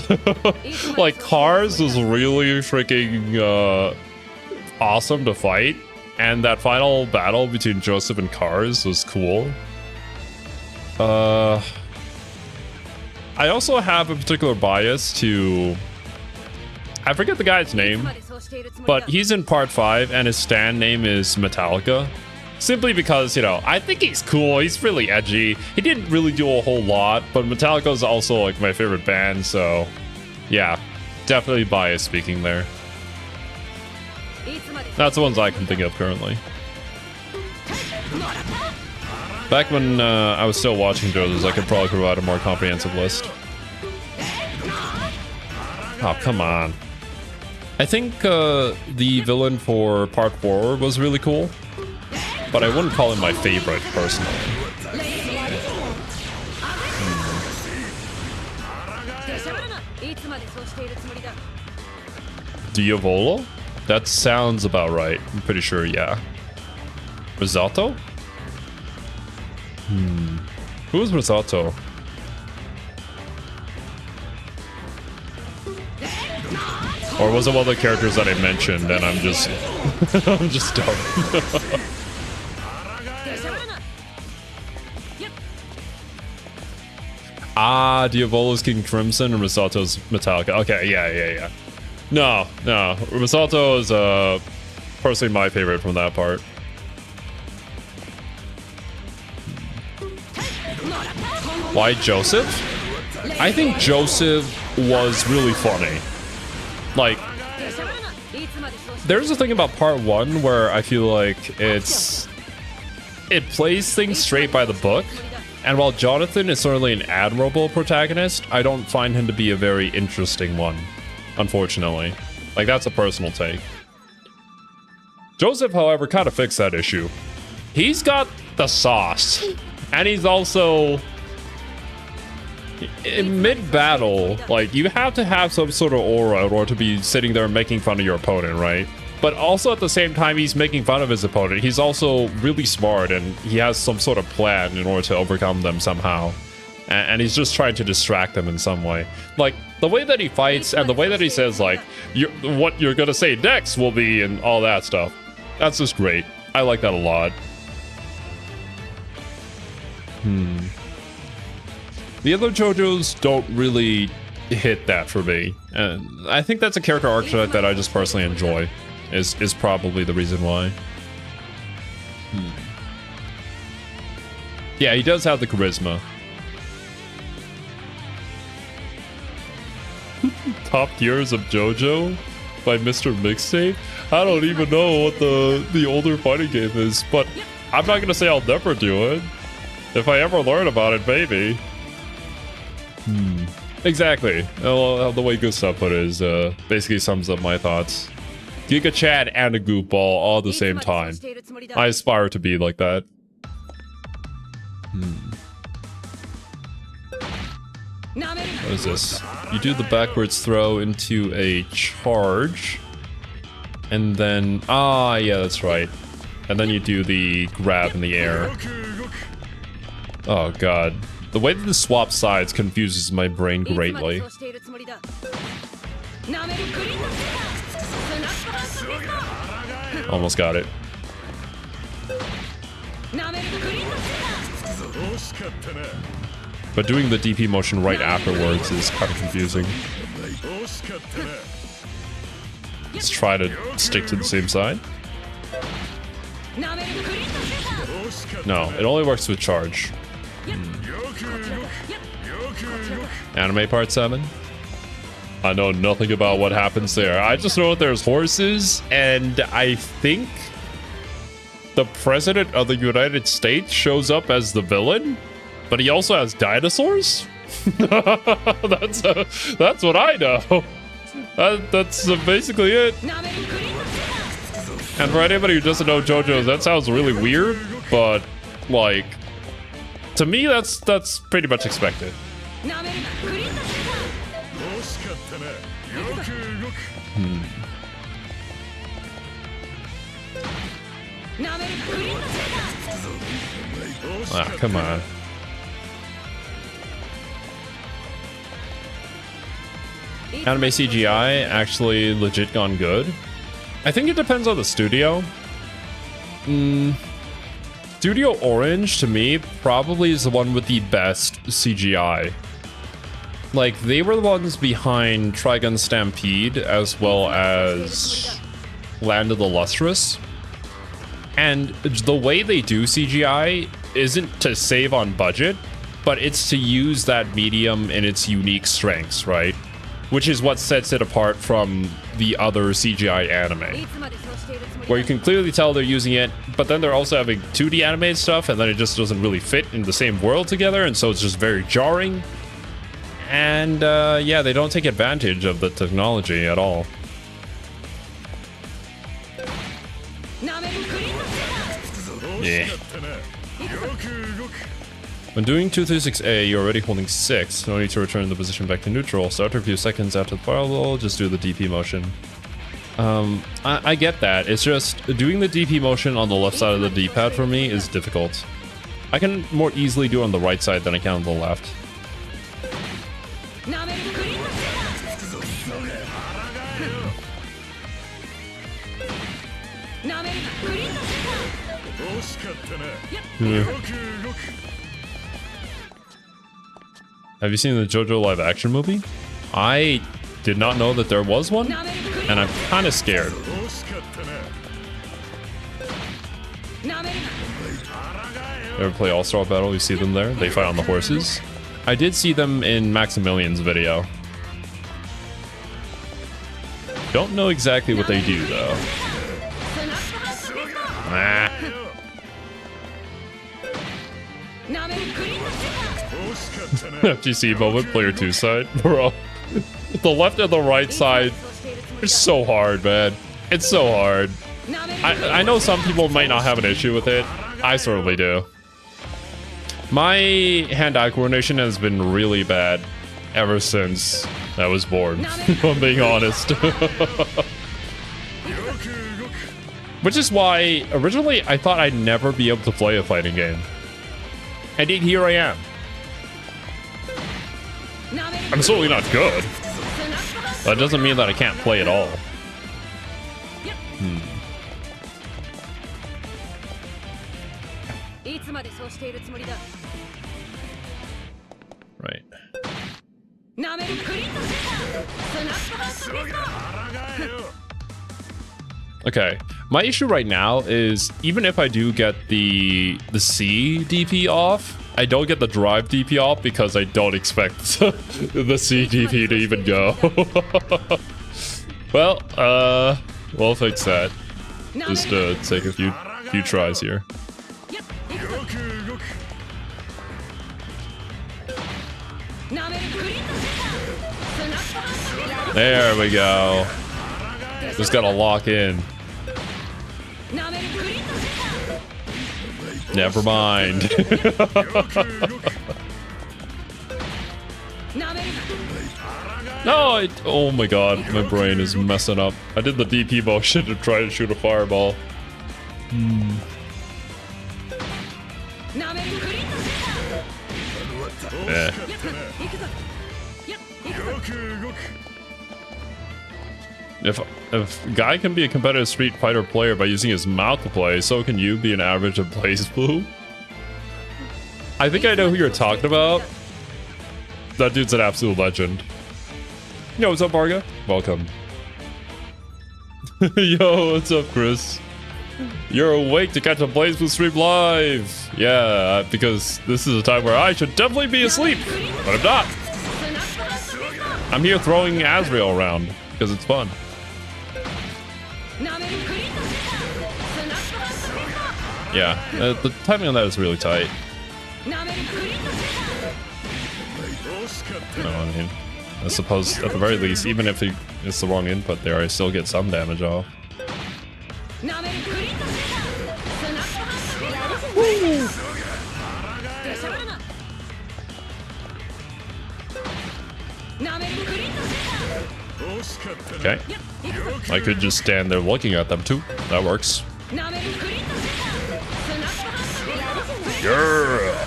Speaker 1: Like Cars was really freaking awesome to fight, and that final battle between Joseph and Cars was cool. I also have a particular bias to, I forget the guy's name, but he's in part 5 and his stand name is Metallica. Simply because, you know, I think he's cool, he's really edgy. He didn't really do a whole lot, but Metallica is also like my favorite band, so yeah, definitely bias speaking there. That's the ones I can think of currently. Back when I was still watching JoJo's, I could probably provide a more comprehensive list. Oh, come on. I think the villain for part 4 was really cool, but I wouldn't call him my favorite personally. Diavolo? That sounds about right. I'm pretty sure, yeah. Risotto? Who is Risotto? Or was it one of the characters that I mentioned and I'm just I'm just dumb. Ah, Diavolo's King Crimson and Risotto's Metallica. Okay, yeah. No. Risotto is personally my favorite from that part. Why Joseph? I think Joseph was really funny. Like, there's a thing about part 1 where I feel like it plays things straight by the book. And while Jonathan is certainly an admirable protagonist, I don't find him to be a very interesting one, unfortunately. Like, that's a personal take. Joseph, however, kind of fixed that issue. He's got the sauce. And he's also, in mid-battle, like, you have to have some sort of aura in order to be sitting there making fun of your opponent, right? But also at the same time he's making fun of his opponent, he's also really smart and he has some sort of plan in order to overcome them somehow. and he's just trying to distract them in some way. Like, the way that he fights and the way that he says, like, what you're gonna say next will be, and all that stuff. That's just great. I like that a lot. The other JoJo's don't really hit that for me. And I think that's a character archetype that I just personally enjoy. Is probably the reason why. Yeah, he does have the charisma. Top tiers of JoJo by Mr. Mixtape? I don't even know what the older fighting game is, but I'm not gonna say I'll never do it. If I ever learn about it, maybe. Exactly. Well, the way Gustav put it is basically sums up my thoughts. Giga Chad and a Goop Ball all at the same time. I aspire to be like that. What is this? You do the backwards throw into a charge. And then... Ah, yeah, that's right. And then you do the grab in the air. Oh, God. The way that the swap sides confuses my brain greatly. Almost got it. But doing the DP motion right afterwards is kind of confusing. Let's try to stick to the same side. No, it only works with charge. Anime Part 7? I know nothing about what happens there. I just know that there's horses, and I think the President of the United States shows up as the villain, but he also has dinosaurs? That's what I know. That's basically it. And for anybody who doesn't know JoJo's, that sounds really weird, but like, to me, that's pretty much expected. Ah, come on. Anime CGI actually legit gone good. I think it depends on the studio. Studio Orange, to me, probably is the one with the best CGI. Like, they were the ones behind Trigun Stampede, as well as Land of the Lustrous. And the way they do CGI isn't to save on budget, but it's to use that medium in its unique strengths, right? Which is what sets it apart from the other CGI anime. Where you can clearly tell they're using it, but then they're also having 2D animated stuff, and then it just doesn't really fit in the same world together, and so it's just very jarring. And yeah, they don't take advantage of the technology at all. Yeah. When doing 236A, you're already holding 6. No need to return the position back to neutral. So after a few seconds after the fireball, just do the DP motion. I get that. It's just doing the DP motion on the left side of the D-pad for me is difficult. I can more easily do it on the right side than I can on the left. Have you seen the JoJo live action movie? I did not know that there was one, and I'm kind of scared. Ever play All-Star Battle? You see them there? They fight on the horses. I did see them in Maximilian's video. Don't know exactly what they do, though. Ah. FGC moment, player 2 side. Bro, the left and the right side are so hard, man. It's so hard. I know some people might not have an issue with it. I certainly do. My hand-eye coordination has been really bad ever since I was born, if I'm being honest. Which is why, originally, I thought I'd never be able to play a fighting game. And yet, here I am. I'm certainly not good. That doesn't mean that I can't play at all. Right. Okay, my issue right now is even if I do get the C DP off, I don't get the drive DP off because I don't expect the C DP to even go. Well, we'll fix that. Just take a few tries here. There we go. Just gotta lock in. Never mind. No, oh my god, my brain is messing up. I did the DP motion to try to shoot a fireball. Yeah. If Guy can be a competitive Street Fighter player by using his mouth to play, so can you be an average of BlazBlue? I think I know who you're talking about. That dude's an absolute legend. Yo, what's up, Varga? Welcome. Yo, what's up, Chris? You're awake to catch a BlazBlue stream live. Yeah, because this is a time where I should definitely be asleep, but I'm not. I'm here throwing Azrael around because it's fun. Yeah, the timing on that is really tight. No, I mean, I suppose at the very least, even if it's the wrong input there, I still get some damage off. Okay. I could just stand there looking at them too. That works. Yeah.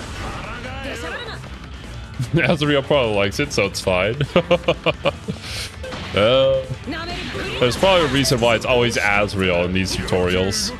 Speaker 1: Azrael probably likes it, so it's fine. There's probably a reason why it's always Azrael in these tutorials.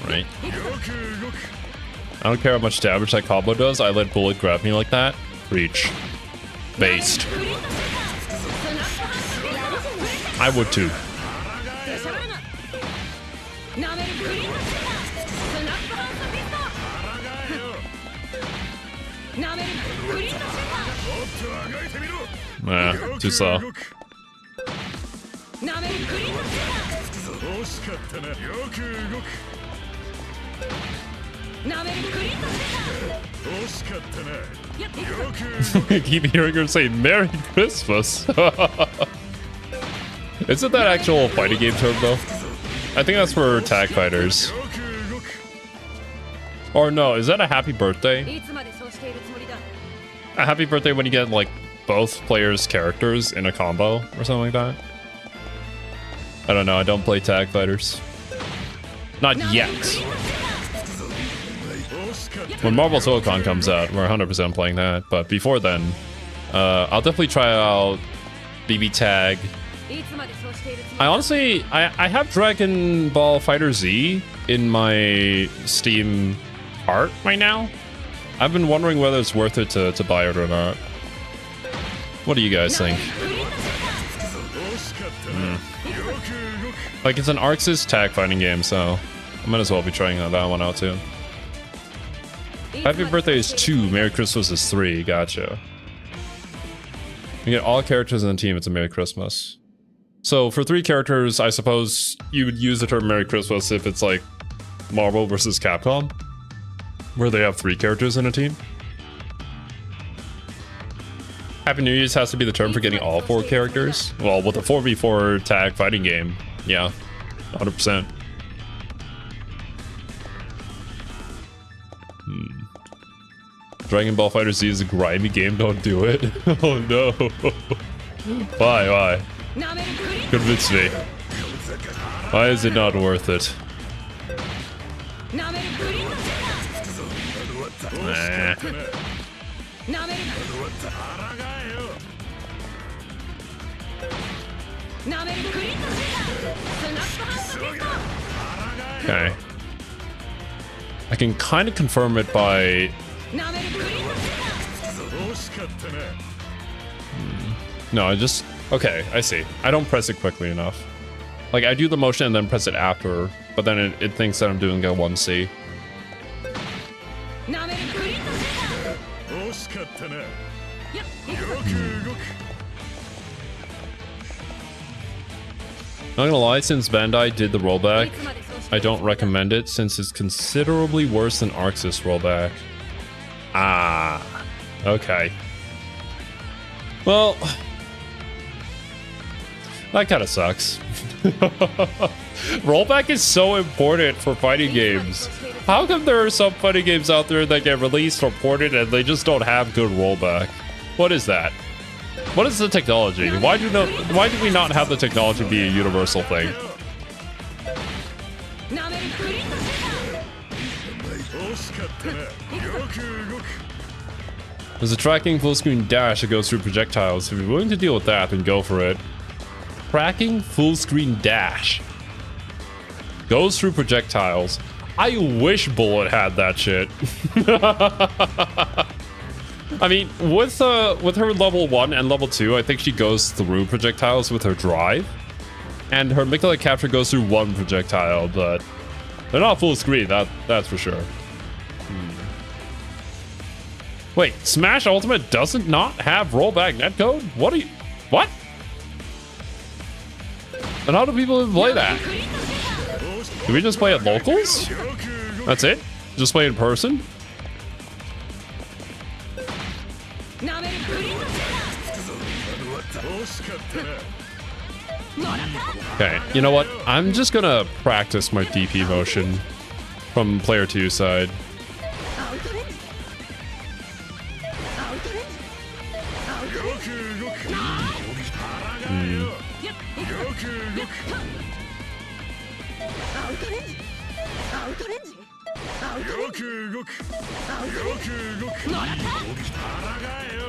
Speaker 1: Right. I don't care how much damage that combo does. I let bullet grab me like that. Reach. Based. I would too. Nah, too slow. Keep hearing her say Merry Christmas. Isn't that actual fighting game term though? I think that's for tag fighters. Or no, is that a happy birthday? A happy birthday when you get like both players' characters in a combo or something like that? I don't know, I don't play tag fighters. Not yet. When Marvel Silicon comes out, we're 100% playing that. But before then, I'll definitely try out BB Tag. I honestly, I have Dragon Ball Fighter Z in my Steam cart right now. I've been wondering whether it's worth it to buy it or not. What do you guys think? Like, it's an Arxis tag fighting game, so I might as well be trying that one out too. Happy birthday is 2, Merry Christmas is 3, gotcha. You get all characters in the team, it's a Merry Christmas. So for 3 characters, I suppose you would use the term Merry Christmas if it's like Marvel versus Capcom, where they have 3 characters in a team. Happy New Year's has to be the term for getting all 4 characters. Well, with a 4v4 tag fighting game, yeah, 100%. Dragon Ball Fighter Z is a grimy game, don't do it. Oh no. Why? Convince me. Why is it not worth it? Nah. Okay. I can kind of confirm it by... No, I just... Okay, I see. I don't press it quickly enough. Like, I do the motion and then press it after, but then it thinks that I'm doing a 1C. Not gonna lie, since Bandai did the rollback, I don't recommend it since it's considerably worse than Arxis rollback. Ah, okay. Well, that kind of sucks. Rollback is so important for fighting games. How come there are some fighting games out there that get released or ported and they just don't have good rollback? What is that? What is the technology? Why do we not have the technology be a universal thing? There's a tracking full screen dash that goes through projectiles. If you're willing to deal with that, then go for it. Tracking full screen dash goes through projectiles. I wish Bullet had that shit. I mean, with her level 1 and level 2, I think she goes through projectiles with her drive. And her MacLeod capture goes through one projectile, but they're not full screen, that's for sure. Wait, Smash Ultimate doesn't not have rollback netcode? What? And how do people even play that? Do we just play at locals? That's it? Just play in person? Okay, you know what? I'm just gonna practice my DP motion from player 2 side.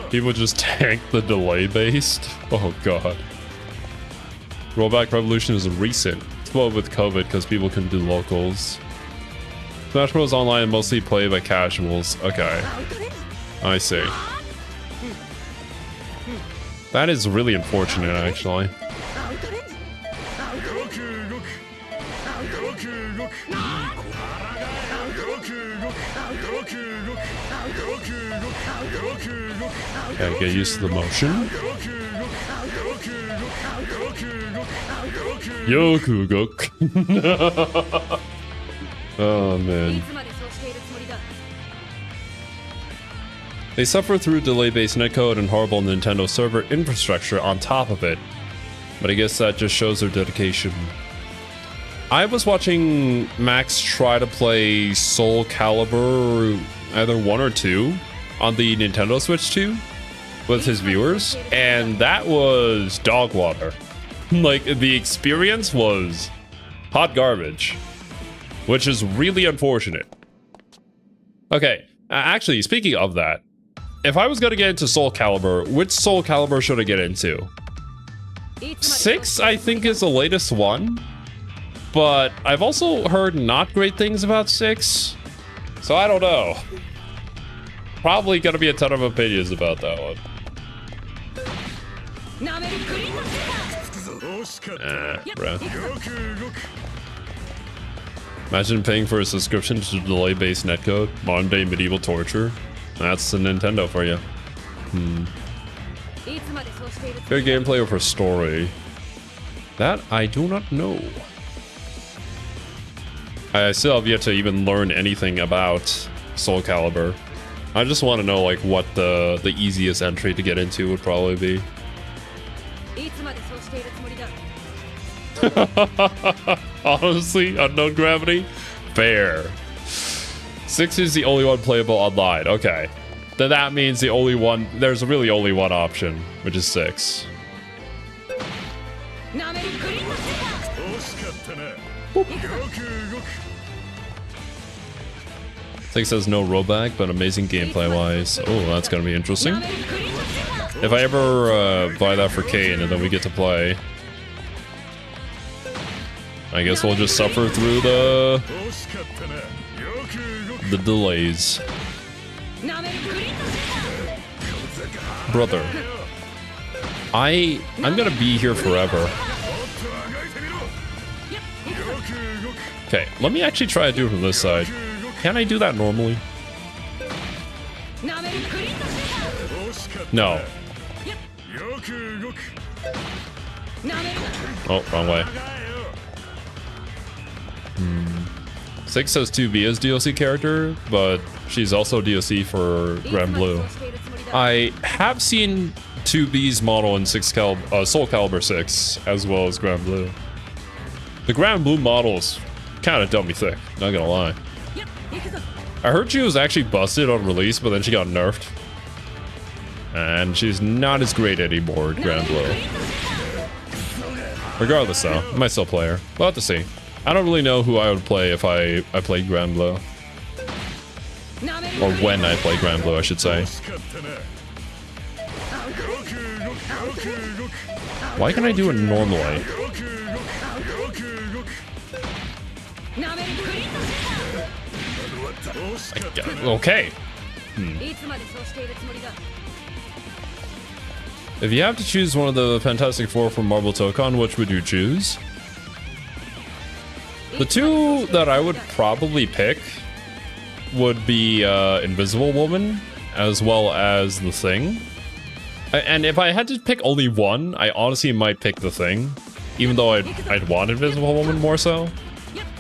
Speaker 1: People just tank the delay based. Oh god. Rollback Revolution is recent. It's well with COVID because people couldn't do locals. Smash Bros. Online mostly played by casuals. Okay. I see. That is really unfortunate, actually. Okay, get used to the motion. Yokuguk. Oh man. They suffer through delay-based netcode and horrible Nintendo server infrastructure on top of it. But I guess that just shows their dedication. I was watching Max try to play Soul Calibur, either 1 or 2, on the Nintendo Switch 2 with his viewers, and that was dog water. Like, the experience was hot garbage, which is really unfortunate. Okay, actually, speaking of that, if I was gonna get into Soul Calibur, which Soul Calibur should I get into? 6, I think, is the latest one, but I've also heard not great things about 6, so I don't know. Probably gonna be a ton of opinions about that one. Bruh. Imagine paying for a subscription to delay-based netcode. Modern day medieval torture. That's the Nintendo for you. Good gameplay over story. That I do not know. I still have yet to even learn anything about Soul Calibur. I just want to know like what the easiest entry to get into would probably be. Honestly, unknown gravity? Fair. 6 is the only one playable online. Okay. Then that means the only one, there's really only one option, which is 6. Boop. 6 has no rollback, but amazing gameplay wise. Oh, that's gonna be interesting. If I ever buy that for Kane and then we get to play, I guess we'll just suffer through the delays. Brother, I'm gonna be here forever. Okay, let me actually try to do it from this side. Can I do that normally? No. Oh, wrong way. 6 has 2B as DLC character, but she's also DLC for BlazBlue. I have seen 2B's model in Soul Calibur 6, as well as BlazBlue. The BlazBlue model's kind of dummy thick, not gonna lie. I heard she was actually busted on release, but then she got nerfed. And she's not as great anymore, BlazBlue. Regardless though, I might still play her. We'll have to see. I don't really know who I would play if I played BlazBlue. Or when I play BlazBlue, I should say. Why can I do it normally? Okay. If you have to choose one of the Fantastic Four from Marvel Tokon, which would you choose? The two that I would probably pick would be Invisible Woman, as well as The Thing. And if I had to pick only one, I honestly might pick The Thing, even though I'd want Invisible Woman more so.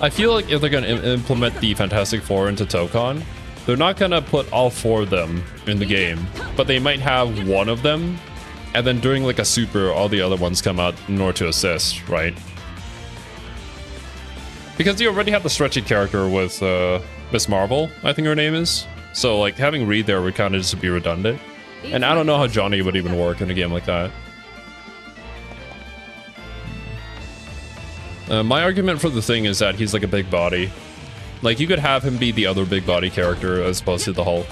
Speaker 1: I feel like if they're going to implement the Fantastic Four into Tokon, they're not going to put all 4 of them in the game, but they might have one of them, and then during like a super, all the other ones come out in order to assist, right? Because you already have the stretchy character with Miss Marvel, I think her name is. So like having Reed there would kind of just be redundant. And I don't know how Johnny would even work in a game like that. My argument for The Thing is that he's like a big body. Like you could have him be the other big body character as opposed to the Hulk.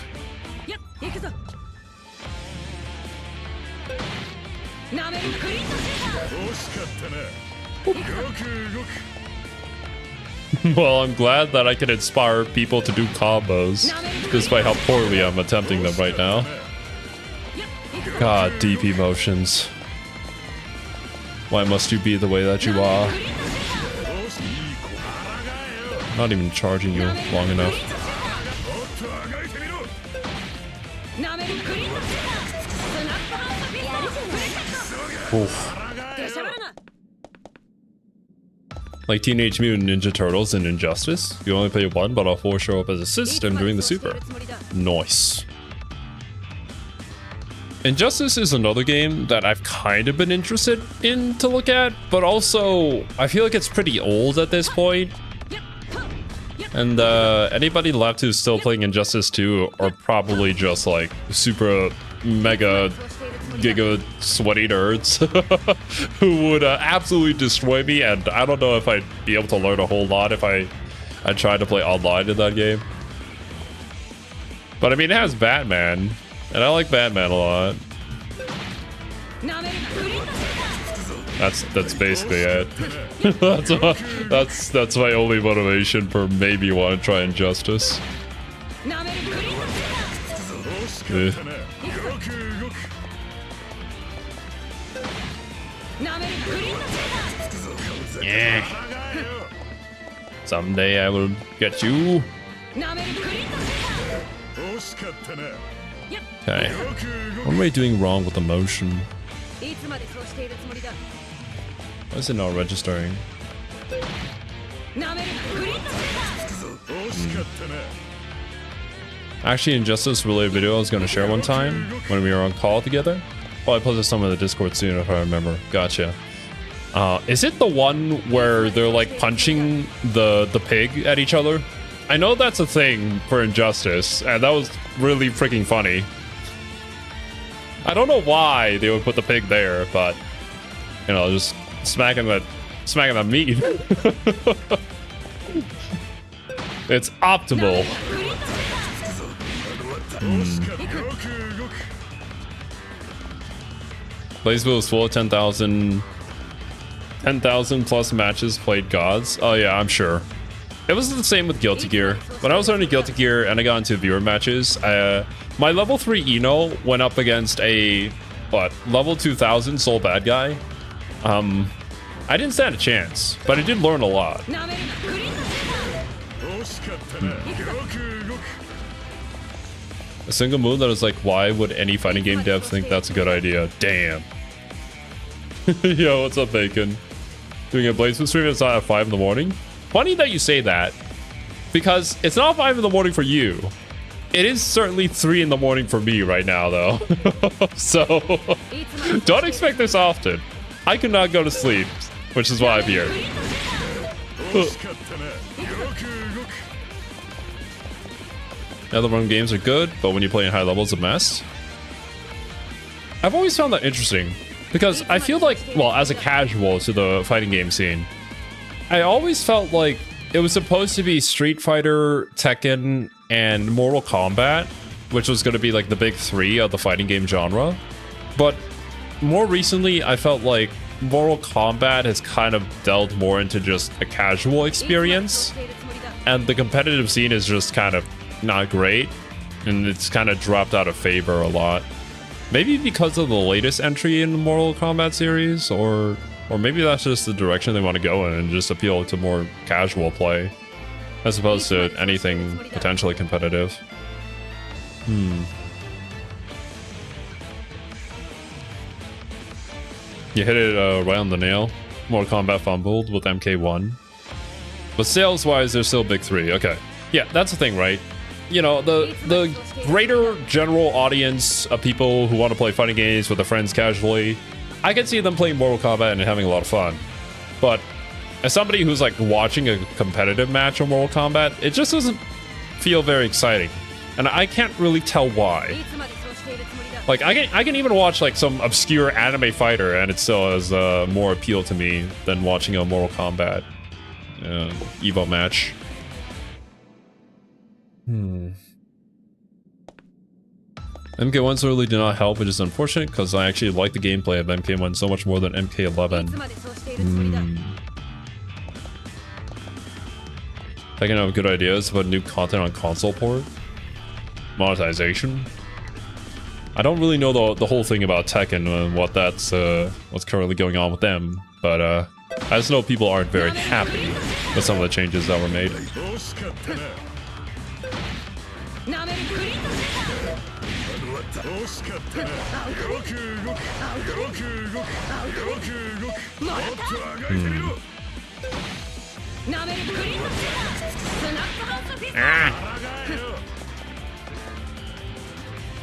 Speaker 1: Well, I'm glad that I can inspire people to do combos, despite how poorly I'm attempting them right now. God, deep emotions. Why must you be the way that you are? Not even charging you long enough. Oof. Like Teenage Mutant Ninja Turtles and Injustice, you only play one, but all 4 show up as a system during the super. Nice. Injustice is another game that I've kind of been interested in to look at, but also I feel like it's pretty old at this point. And anybody left who's still playing Injustice 2 are probably just like super mega giga sweaty nerds who would absolutely destroy me, and I don't know if I'd be able to learn a whole lot if I tried to play online in that game. But I mean, it has Batman, and I like Batman a lot. That's basically it. that's my only motivation for maybe want to try Injustice. Yeah. Someday I will get you. Okay. What am I doing wrong with the motion? Why is it not registering? Actually, Injustice related video I was going to share one time when we were on call together. Well, I posted some in the Discord soon if I remember. Gotcha. Is it the one where they're like punching the pig at each other? I know that's a thing for Injustice, and that was really freaking funny. I don't know why they would put the pig there, but you know, just smacking that meat. It's optimal. BlazBlue is full of 10,000 plus matches played gods. Oh yeah, I'm sure. It was the same with Guilty Gear. When I was learning Guilty Gear and I got into viewer matches, my level 3 Eno went up against a, level 2000 Soul Bad guy. I didn't stand a chance, but I did learn a lot. A single move that is like, why would any fighting game dev think that's a good idea? Damn. Yo, what's up, Bacon? Doing a BlazBlue stream outside at 5 in the morning? Funny that you say that, because it's not 5 in the morning for you. It is certainly 3 in the morning for me right now, though. So, don't expect this often. I cannot go to sleep, which is why I'm here. Other run games are good, but when you play in high levels, a mess. I've always found that interesting, because I feel like, well, as a casual to the fighting game scene, I always felt like it was supposed to be Street Fighter, Tekken, and Mortal Kombat, which was going to be like the big 3 of the fighting game genre. But more recently, I felt like Mortal Kombat has kind of delved more into just a casual experience, and the competitive scene is just kind of not great, and it's kind of dropped out of favor a lot. Maybe because of the latest entry in the Mortal Kombat series, or maybe that's just the direction they want to go in and just appeal to more casual play as opposed to anything potentially competitive. You hit it right on the nail. Mortal Kombat fumbled with MK1. But sales-wise, they're still big 3. Okay. Yeah, that's the thing, right? You know, the greater general audience of people who want to play fighting games with their friends casually, I can see them playing Mortal Kombat and having a lot of fun. But as somebody who's like watching a competitive match of Mortal Kombat, it just doesn't feel very exciting. And I can't really tell why. Like, I can even watch like some obscure anime fighter and it still has more appeal to me than watching a Mortal Kombat Evo match. MK1 certainly did not help, which is unfortunate because I actually like the gameplay of MK1 so much more than MK11. Taking out good ideas about new content on console port. Monetization. I don't really know the whole thing about Tekken and what that's what's currently going on with them, but I just know people aren't very happy with some of the changes that were made.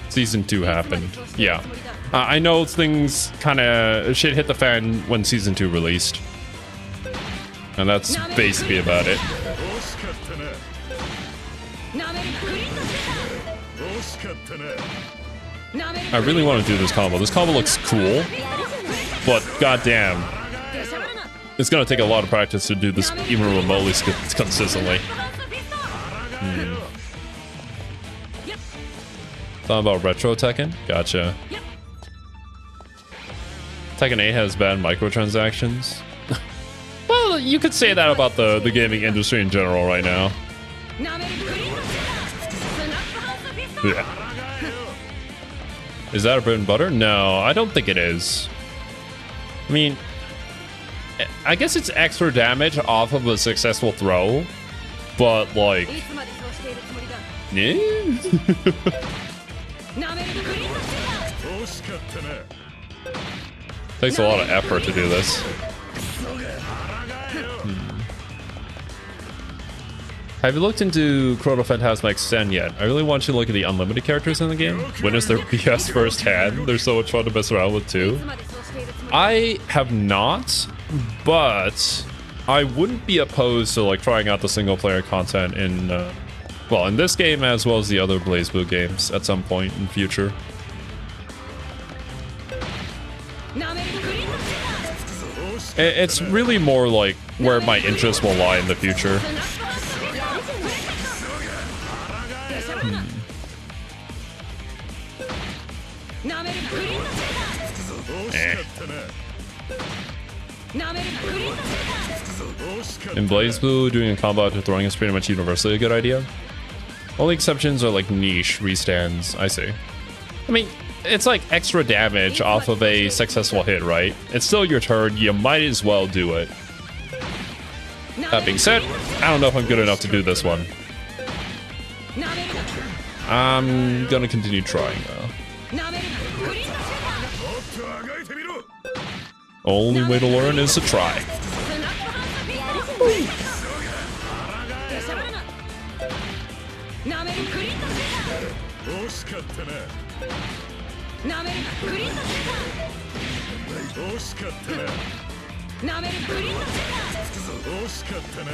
Speaker 1: Season 2 happened. Yeah. I know things kind of shit hit the fan when Season 2 released. And that's basically about it. I really want to do this combo. This combo looks cool, but goddamn, it's gonna take a lot of practice to do this even remotely consistently. Talking about retro Tekken? Gotcha. Tekken 8 has bad microtransactions. Well, you could say that about the gaming industry in general right now. Yeah. Is that a bread and butter? No, I don't think it is. I mean, I guess it's extra damage off of a successful throw, but like, yeah. Takes a lot of effort to do this. Have you looked into Chrono Phantasma Extend yet? I really want you to look at the unlimited characters in the game. Witness their BS firsthand. They're so much fun to mess around with too. I have not, but I wouldn't be opposed to like trying out the single player content in, well, in this game as well as the other BlazBlue games at some point in future. It's really more like where my interest will lie in the future. In BlazBlue, doing a combo after throwing is pretty much universally a good idea. Only exceptions are like niche restands. I see. I mean, it's like extra damage off of a successful hit, right? It's still your turn. You might as well do it. That being said, I don't know if I'm good enough to do this one. I'm gonna continue trying though. Only way to learn is to try.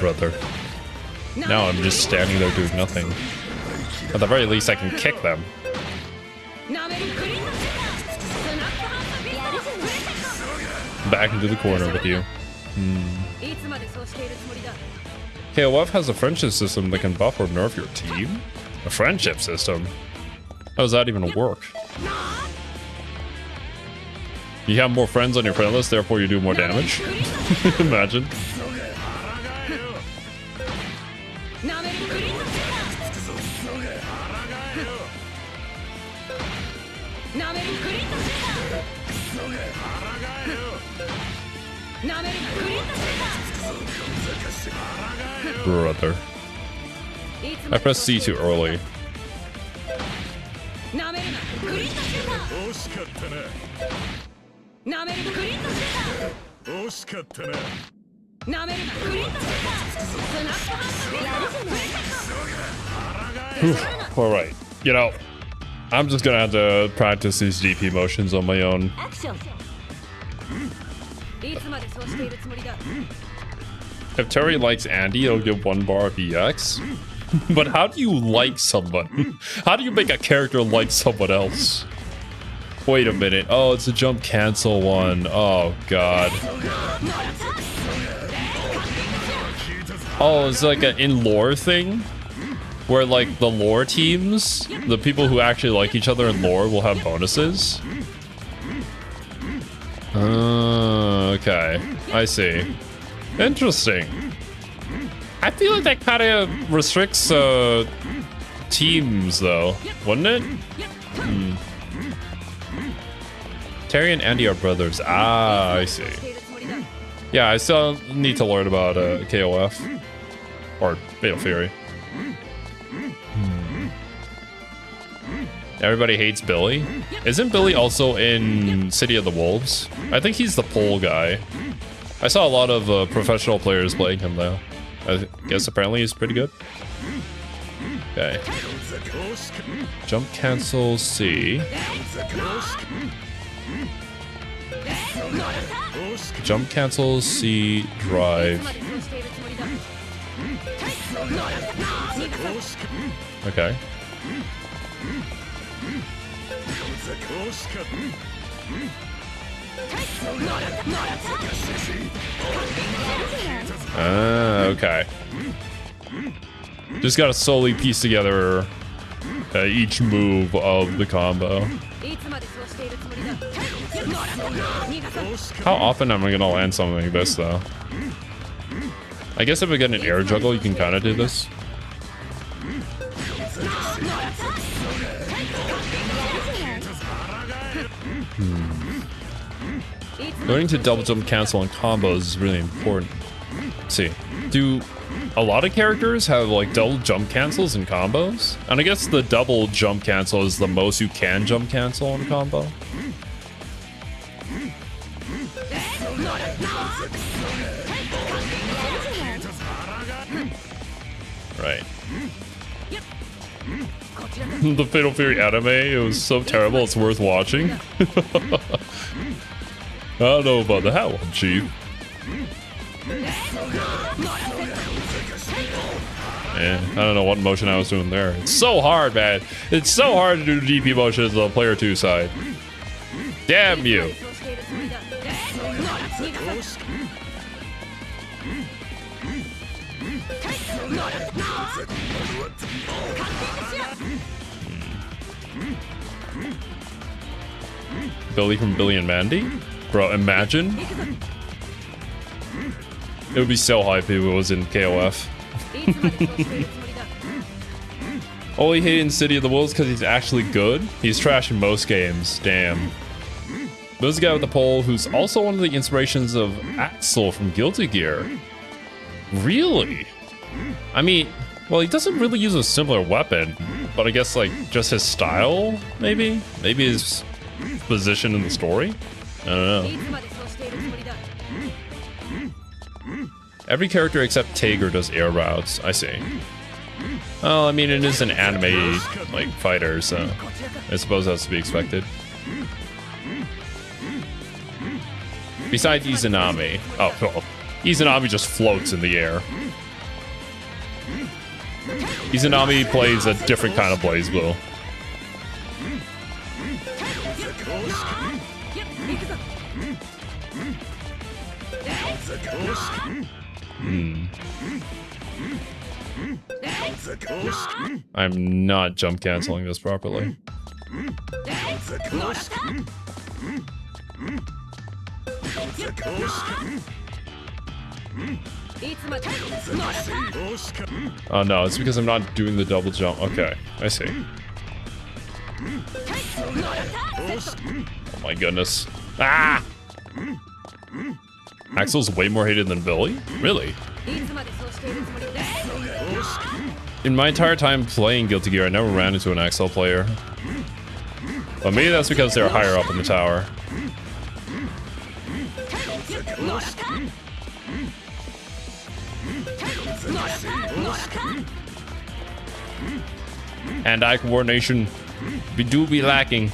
Speaker 1: Brother. Now I'm just standing there doing nothing. At the very least, I can kick them. Back into the corner with you. KOF has a friendship system that can buff or nerf your team? A friendship system? How does that even work? You have more friends on your friend list, therefore you do more damage? Imagine. Brother. I pressed C too early. Alright, you know, I'm just gonna have to practice these DP motions on my own. If Terry likes Andy, it'll give 1 bar of EX. But how do you like someone? How do you make a character like someone else? Wait a minute. Oh, it's a jump cancel one. Oh, God. Oh, it's like an in-lore thing? Where, like, the lore teams, the people who actually like each other in lore will have bonuses? Okay. I see. Interesting. I feel like that kind of restricts teams, though, wouldn't it? Terry and Andy are brothers. Ah, I see. Yeah, I still need to learn about KOF or Fatal Fury. Everybody hates Billy. Isn't Billy also in City of the Wolves? I think he's the pole guy. I saw a lot of professional players playing him though. I guess apparently he's pretty good. Okay. Jump cancel C. Jump cancel C drive. Okay. Okay. Just gotta slowly piece together each move of the combo. How often am I gonna land something like this though? I guess if we get an air juggle, you can kind of do this. Learning to double jump cancel on combos is really important. Let's see, do a lot of characters have like double jump cancels and combos? And I guess the double jump cancel is the most you can jump cancel on a combo. Right. The Fatal Fury anime, it was so terrible it's worth watching. I don't know about that one, Chief. Yeah, I don't know what motion I was doing there. It's so hard, man. It's so hard to do DP motions on player 2 side. Damn you. Billy from Billy and Mandy? Bro, imagine. It would be so hype if it was in KOF. Only hate in City of the Wolves because he's actually good. He's trash in most games. Damn. There's a guy with the pole who's also one of the inspirations of Axel from Guilty Gear. Really? I mean, well, he doesn't really use a similar weapon, but I guess like just his style, maybe? Maybe his position in the story? I don't know. Every character except Tager does air routes. I see. Well, I mean, it is an anime like fighter, so I suppose that's to be expected. Besides Izanami. Oh, well, Izanami just floats in the air. Izanami plays a different kind of BlazBlue. I'm not jump canceling this properly. Oh no, it's because I'm not doing the double jump. Okay, I see. Oh my goodness. Ah! Axel's way more hated than Billy? Really? In my entire time playing Guilty Gear, I never ran into an Axel player. But maybe that's because they're higher up in the tower. Hand-eye coordination, we do be lacking.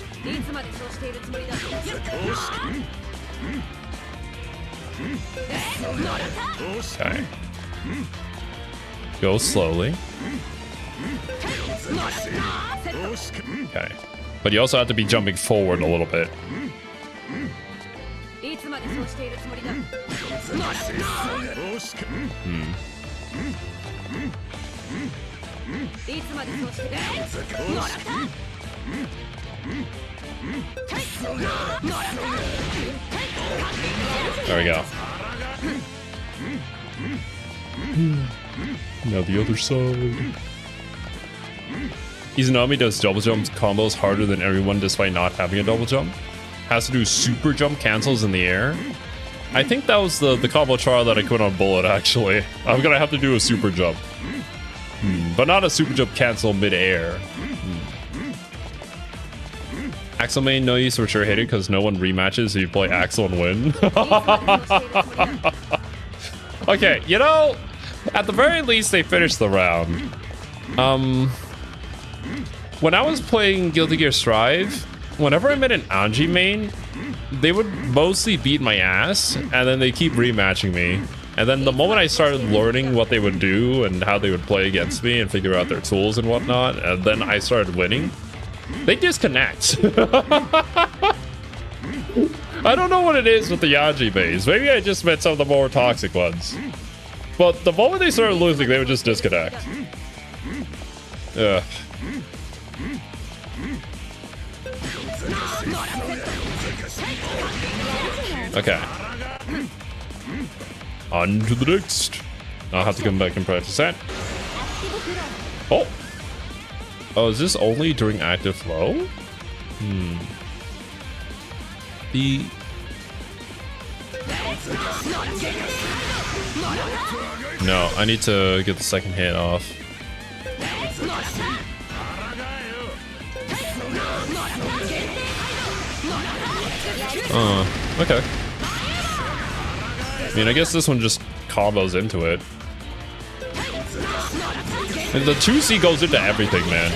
Speaker 1: Okay. Go slowly. Okay. But you also have to be jumping forward a little bit. There we go. Now the other side. Izanami does double jump combos harder than everyone despite not having a double jump. Has to do super jump cancels in the air. I think that was the combo trial that I quit on Bullet, actually. I'm gonna have to do a super jump. But not a super jump cancel mid-air. Axel main no use for sure hated because no one rematches if you play Axel and win. Okay, you know, at the very least they finished the round. When I was playing Guilty Gear Strive, whenever I met an Anji main, they would mostly beat my ass, and then they keep rematching me. And then the moment I started learning what they would do and how they would play against me and figure out their tools and whatnot, and then I started winning, they disconnect. I don't know what it is with the Anji mains. Maybe I just met some of the more toxic ones. But the moment they started losing, they would just disconnect. Ugh. Okay. On to the next. I'll have to come back and practice that. Oh. Oh, is this only during active flow? No, I need to get the second hit off. Okay. I mean, I guess this one just combos into it. And the 2C goes into everything, man.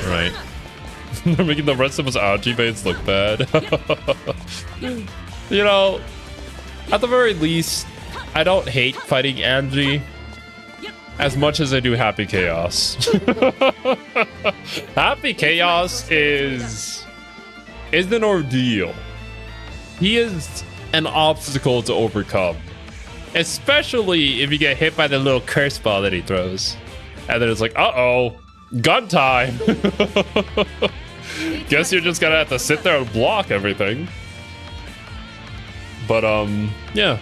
Speaker 1: Right. They're making the rest of us Anji mains look bad. You know, at the very least, I don't hate fighting Angie as much as I do Happy Chaos. Happy Chaos is an ordeal. He is an obstacle to overcome, especially if you get hit by the little curse ball that he throws. And then it's like, uh-oh, gun time. Guess you're just gonna have to sit there and block everything. But, yeah.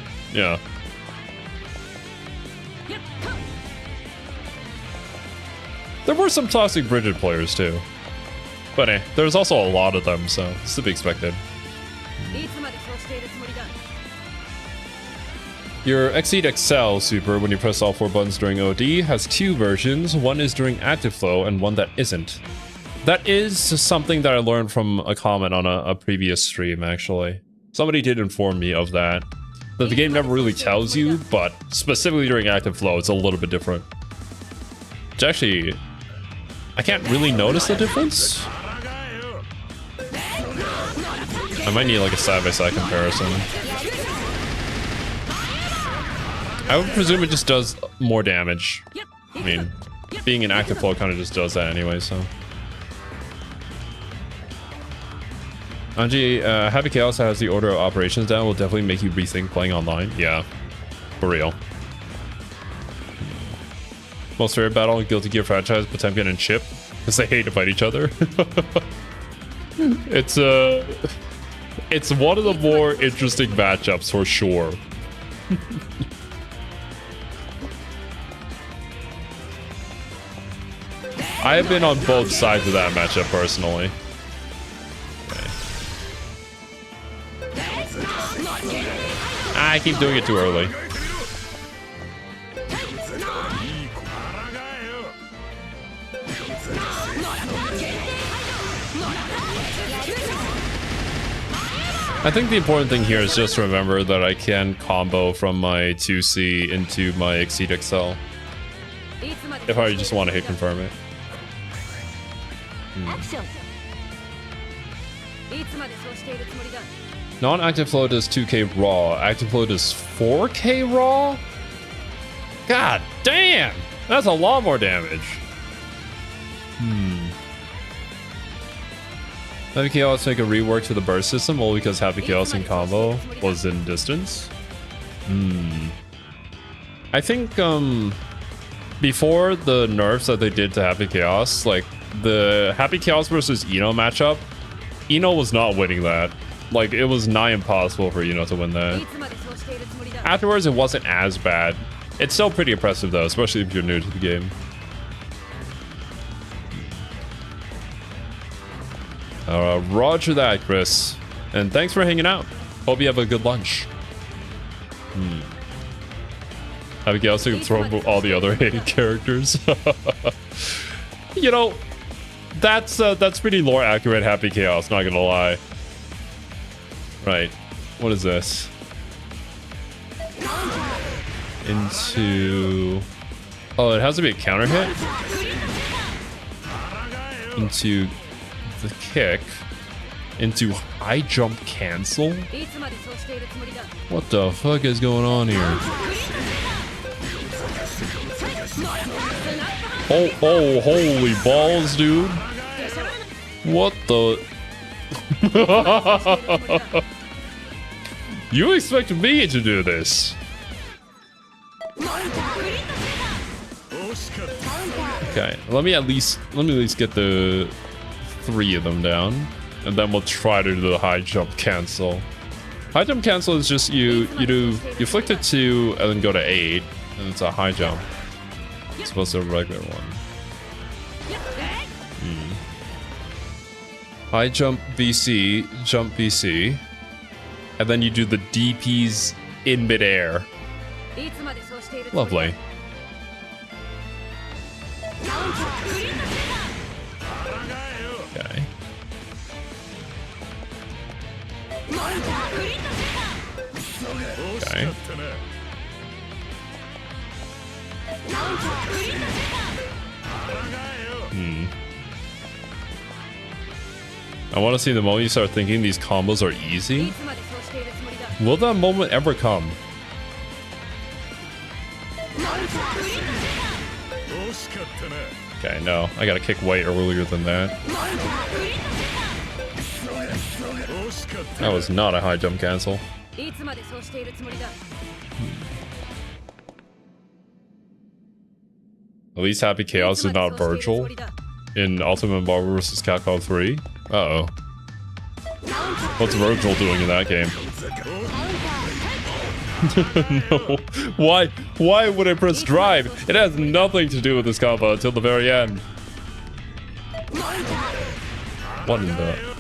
Speaker 1: There were some toxic Bridget players too. But there's also a lot of them, so it's to be expected. Your Exceed XL super, when you press all 4 buttons during OD, has 2 versions. One is during active flow and one that isn't. That is something that I learned from a comment on a previous stream, actually. Somebody did inform me of that. That the game never really tells you, but specifically during active flow, it's a little bit different. Which actually, I can't really notice the difference. I might need like a side-by-side comparison. I would presume it just does more damage. I mean, being in active flow kind of just does that anyway, so. Anji, Happy Chaos has the order of operations down. Will definitely make you rethink playing online. Yeah, for real. Most favorite battle in Guilty Gear franchise, Potemkin and Chip, because they hate to fight each other. It's one of the more interesting matchups for sure. I have been on both sides of that matchup personally. I keep doing it too early. I think the important thing here is just to remember that I can combo from my 2C into my Exceed XL. If I just want to hit confirm it. Non-active flow does 2k raw. Active flow does 4k raw? God damn! That's a lot more damage. Happy Chaos make a rework to the burst system only because Happy Chaos in combo was in distance. I think before the nerfs that they did to Happy Chaos, like the Happy Chaos versus Eno matchup, Eno was not winning that. Like, it was nigh impossible for Eno to win that. Afterwards, it wasn't as bad. It's still pretty impressive though, especially if you're new to the game. Roger that, Chris. And thanks for hanging out. Hope you have a good lunch. Happy Chaos can throw all the other hated characters. You know, that's pretty lore accurate, Happy Chaos, not gonna lie. Right. What is this? Into... Oh, it has to be a counter hit? Into the kick. Into high jump cancel? What the fuck is going on here? Oh, holy balls, dude. What the... You expect me to do this? Okay, let me at least get the 3 of them down, and then we'll try to do the high jump cancel. High jump cancel is just you flick to 2 and then go to 8, and it's a high jump. It's supposed to be a regular one. High jump BC, and then you do the DPs in midair. Lovely. Okay. Okay. I want to see the moment you start thinking these combos are easy. Will that moment ever come? Okay, no. I gotta kick way earlier than that. That was not a high jump cancel. At least Happy Chaos is not Virgil in Ultimate Marvel vs. Capcom 3. Uh-oh. What's Virgil doing in that game? No. Why would I press drive? It has nothing to do with this combo until the very end. What in the...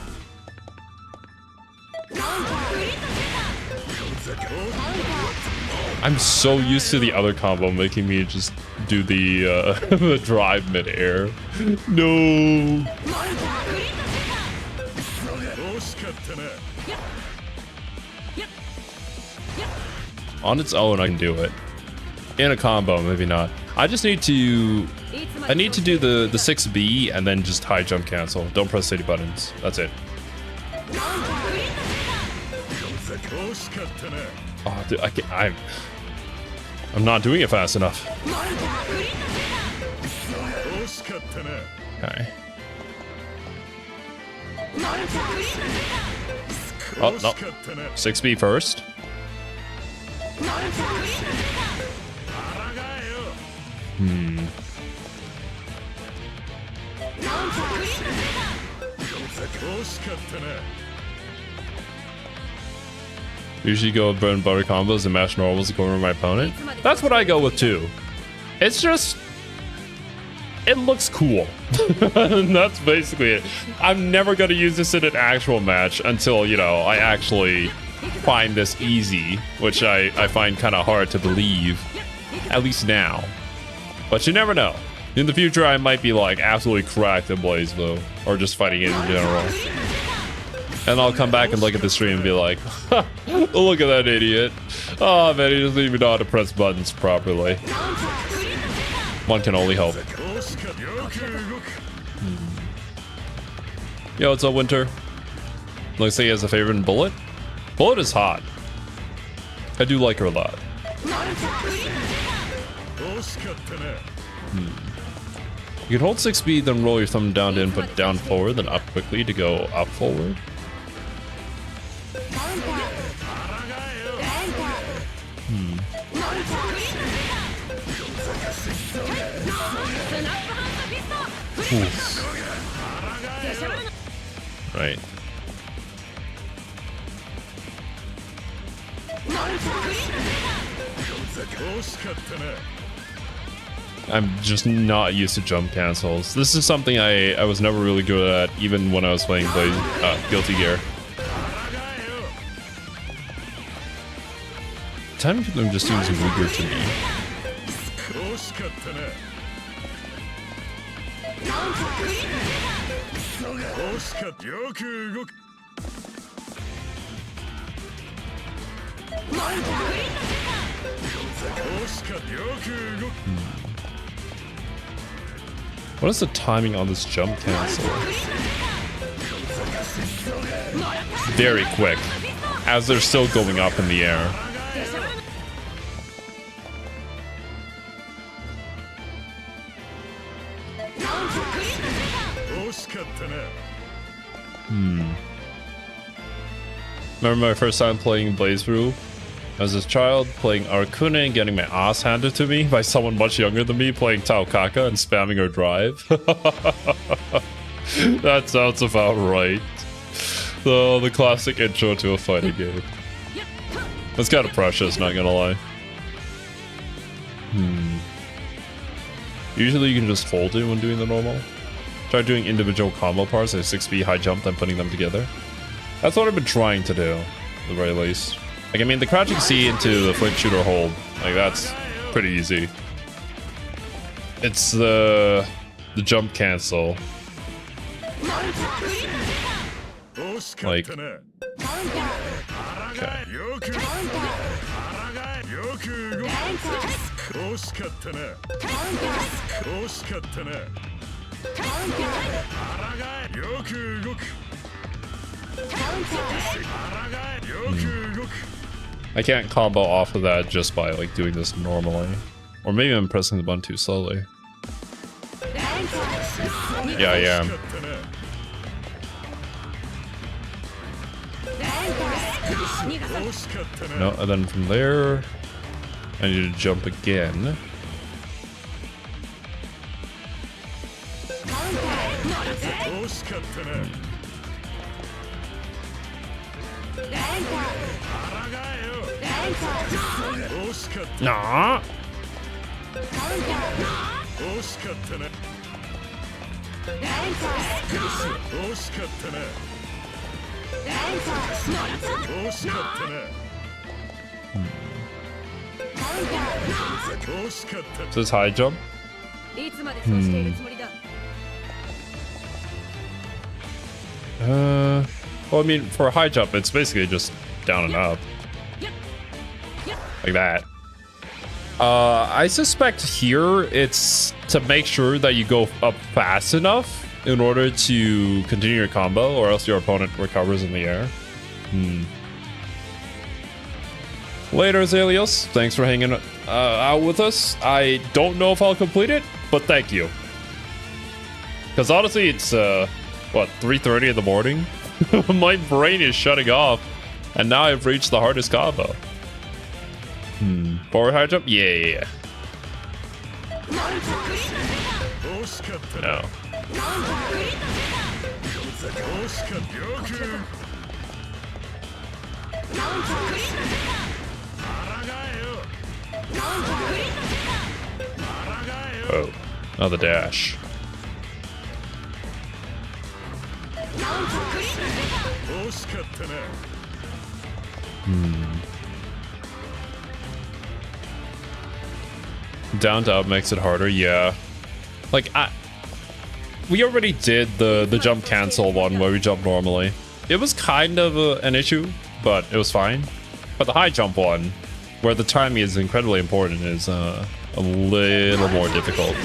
Speaker 1: I'm so used to the other combo making me just do the the drive mid-air. No. On its own, I can do it. In a combo, maybe not. I just need to... I need to do the 6B and then just high jump cancel. Don't press city buttons. That's it. Oh, dude, I'm not doing it fast enough. Okay. Oh, no. 6B first. Usually go with bread and butter combos and mash normals to go over my opponent. That's what I go with too. It's just... it looks cool. And that's basically it. I'm never going to use this in an actual match until, you know, I actually find this easy, which I find kind of hard to believe, at least now. But you never know. In the future, I might be like absolutely cracked at BlazBlue, or just fighting it in general. And I'll come back and look at the stream and be like, look at that idiot. Oh man, he doesn't even know how to press buttons properly. One can only hope. Yo, what's up, Winter? Looks like he has a favorite in Bullet. Bullet is hot. I do like her a lot. You can hold 6B, then roll your thumb down to input down forward, then up quickly to go up forward. Right. I'm just not used to jump cancels. This is something I was never really good at, even when I was playing Guilty Gear. Timing for them just seems weaker to me. What is the timing on this jump cancel? Very quick, as they're still going up in the air. Remember my first time playing BlazBlue? As a child, playing Arcune and getting my ass handed to me by someone much younger than me, playing Taokaka and spamming her drive. That sounds about right. So, the classic intro to a fighting game. It's kind of precious, not gonna lie. Usually you can just hold it when doing the normal. Try doing individual combo parts like 6B high jump, then putting them together. That's what I've been trying to do, at the very least. Like, I mean, the crouching C into the flinch shooter hold, like, that's pretty easy. It's the jump cancel. Like, okay. I can't combo off of that just by like doing this normally. Or maybe I'm pressing the button too slowly. Yeah, I am. No, and then from there, I need to jump again. Nah. So it's high jump. Well, I mean, for a high jump, it's basically just down and up. Like that. I suspect here it's to make sure that you go up fast enough in order to continue your combo, or else your opponent recovers in the air. Later, Azaleos. Thanks for hanging out with us. I don't know if I'll complete it, but thank you. Because honestly, it's, what, 3:30 in the morning? My brain is shutting off, and now I've reached the hardest combo. Forward high jump? Yeah. No. Oh, now the dash. Down to up makes it harder, yeah. Like, we already did the jump cancel one where we jump normally. It was kind of an issue, but it was fine. But the high jump one, where the timing is incredibly important, is a little more difficult.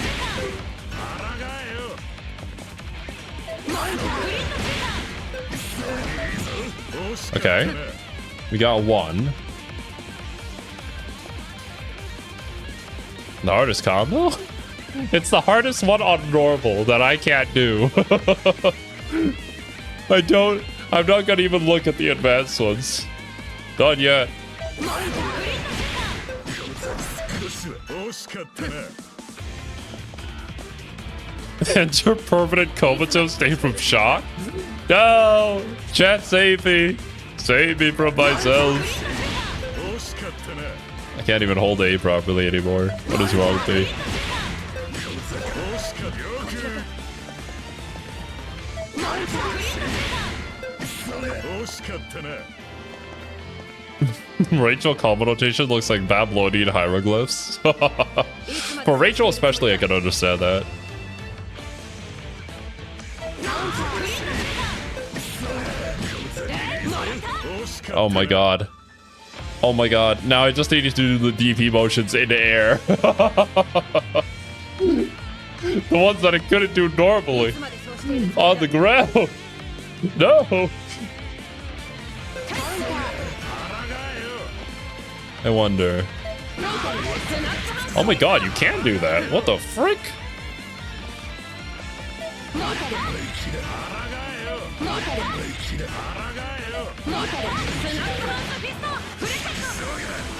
Speaker 1: Okay, we got one. The hardest combo? It's the hardest one on normal that I can't do. I'm not gonna even look at the advanced ones. Not yet. Enter permanent comatose state from shock? No! Chat, save me! Save me from myself. I can't even hold A properly anymore. What is wrong with me? Rachel combo notation looks like Babylonian hieroglyphs. For Rachel especially, I can understand that. Oh my god. Oh my god. Now I just need to do the DP motions in the air. The ones that I couldn't do normally. On the ground. No. I wonder. Oh my god, you can do that. What the frick?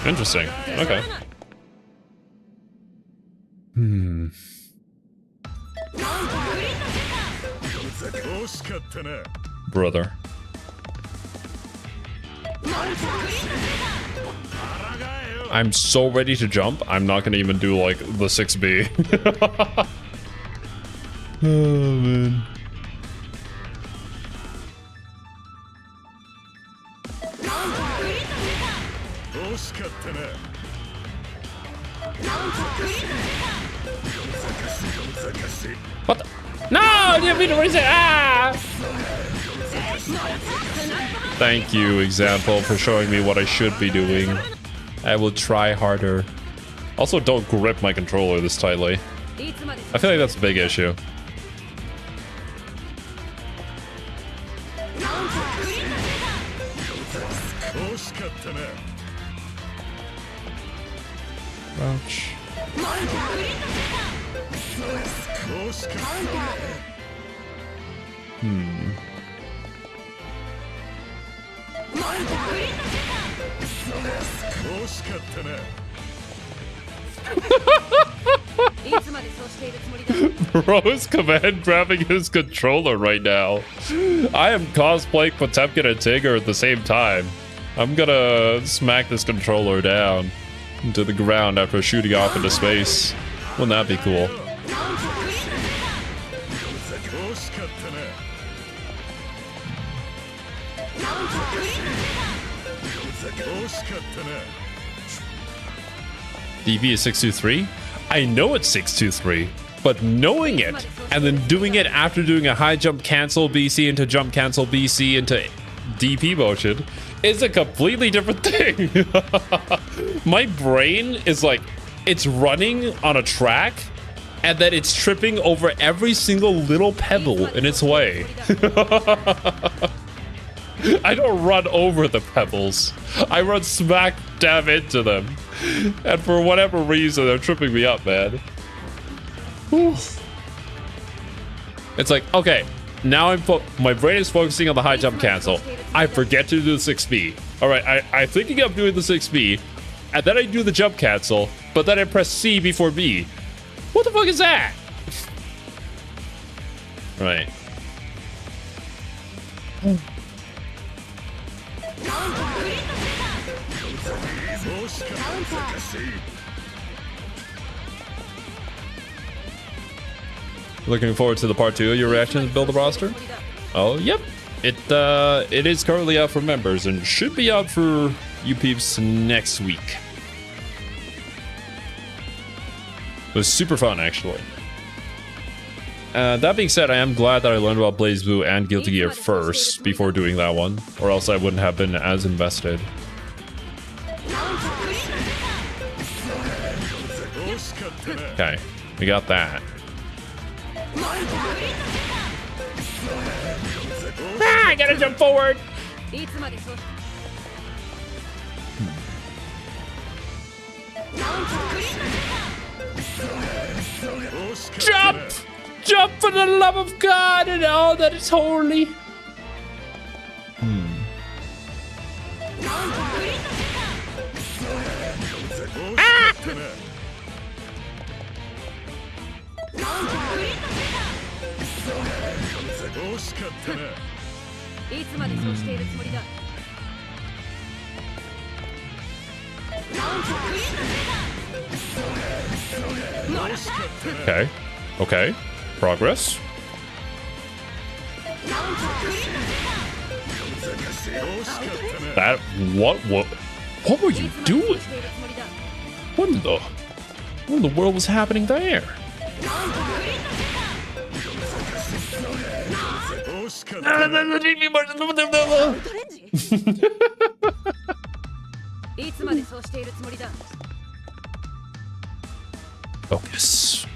Speaker 1: Interesting. Okay. Brother. I'm so ready to jump. I'm not gonna even do like the 6B. Oh man. What the? No! I didn't mean to raise it! Ah! Thank you, example, for showing me what I should be doing. I will try harder. Also, don't grip my controller this tightly. I feel like that's a big issue. Crouch. Bro is command grabbing his controller right now. I am cosplaying Potemkin and Tigger at the same time. I'm gonna smack this controller down into the ground after shooting off into space. Wouldn't that be cool? DP is 623? I know it's 623, but knowing it and then doing it after doing a high jump cancel BC into jump cancel BC into DP motion is a completely different thing. My brain is like, it's running on a track and then it's tripping over every single little pebble in its way. I don't run over the pebbles. I run smack dab into them. And for whatever reason, they're tripping me up, man. Whew. It's like, okay, now my brain is focusing on the high jump cancel. I forget to do the 6B. All right, I'm thinking of doing the 6B, and then I do the jump cancel, but then I press C before B. What the fuck is that? Right. Looking forward to the part 2 of your reaction to Build the Roster? Oh, yep. It is currently out for members and should be out for you peeps next week. It was super fun, actually. That being said, I am glad that I learned about BlazBlue and Guilty Gear first before doing that one, or else I wouldn't have been as invested. Okay, we got that. Ah, I gotta jump forward! Jump! Jump for the love of God and all that is holy! Ah! Okay. Okay. Progress. That what were you doing? What in the world was happening there? Focus.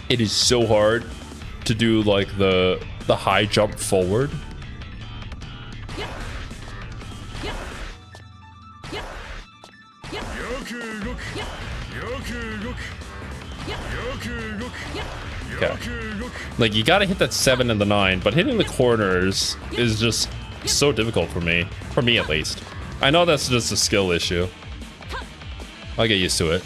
Speaker 1: It is so hard to do like the high jump forward. Okay. Like, you gotta hit that 7 and the 9, but hitting the corners is just so difficult for me. For me, at least. I know that's just a skill issue. I'll get used to it.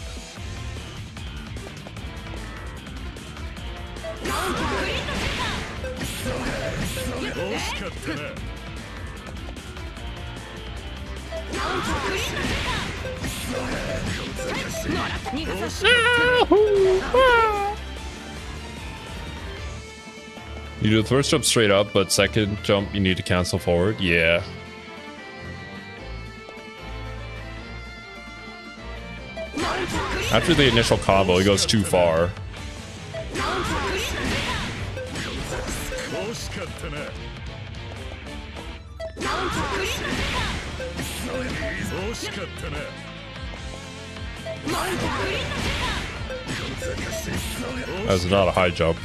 Speaker 1: You do the first jump straight up, but second jump you need to cancel forward. Yeah. After the initial combo, he goes too far. That's not a high jump.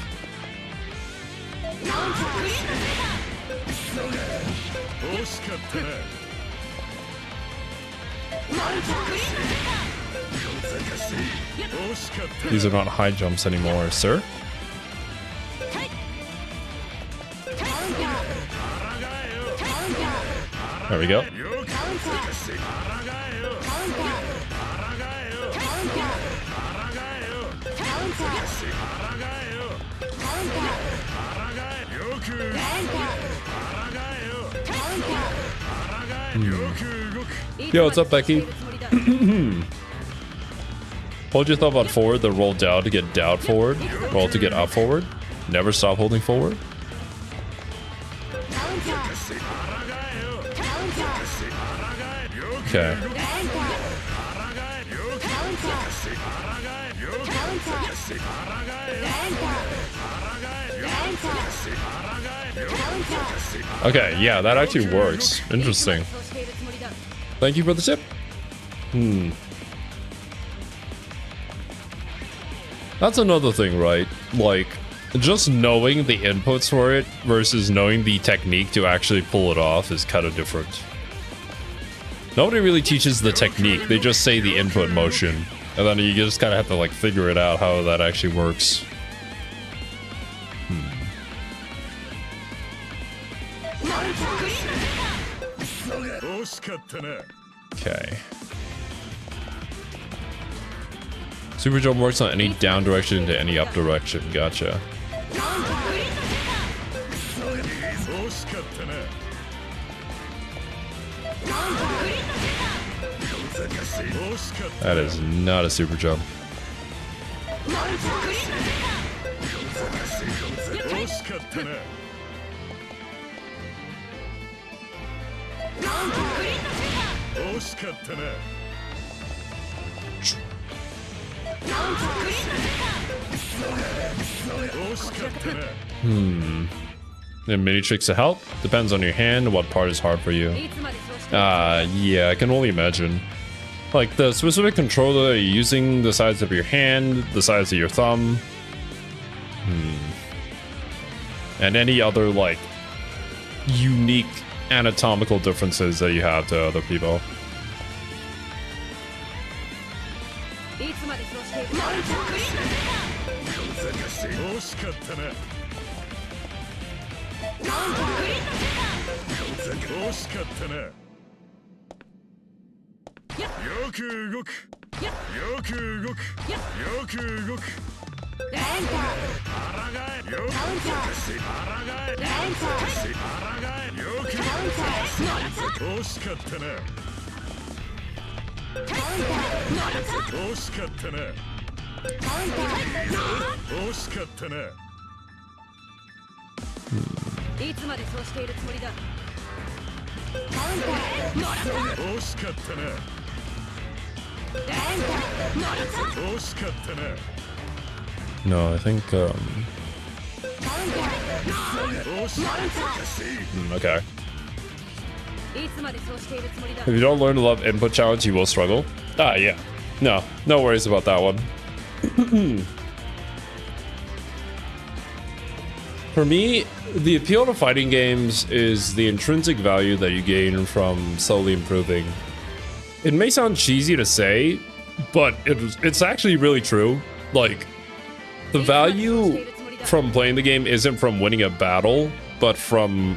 Speaker 1: These are not high jumps anymore, sir. There we go. Yo, what's up, Becky? Hold your thumb on forward, then roll down to get down forward. Roll to get up forward. Never stop holding forward. Okay. Okay, yeah, that actually works. Interesting. Thank you for the tip. That's another thing, right? Like, just knowing the inputs for it versus knowing the technique to actually pull it off is kind of different. Nobody really teaches the technique. They just say the input motion. And then you just kind of have to, like, figure it out how that actually works. Okay. Super jump works on any down direction to any up direction. Gotcha. That is not a super jump. The mini tricks to help depends on your hand. What part is hard for you? Yeah, I can only imagine. Like the specific controller you're using, the size of your hand, the size of your thumb, and any other like unique anatomical differences that you have to other people. No, I think okay. If you don't learn to love input challenge, you will struggle. Ah, yeah. No worries about that one. For me, the appeal to fighting games is the intrinsic value that you gain from slowly improving. It may sound cheesy to say, but it's actually really true. Like, the value from playing the game isn't from winning a battle, but from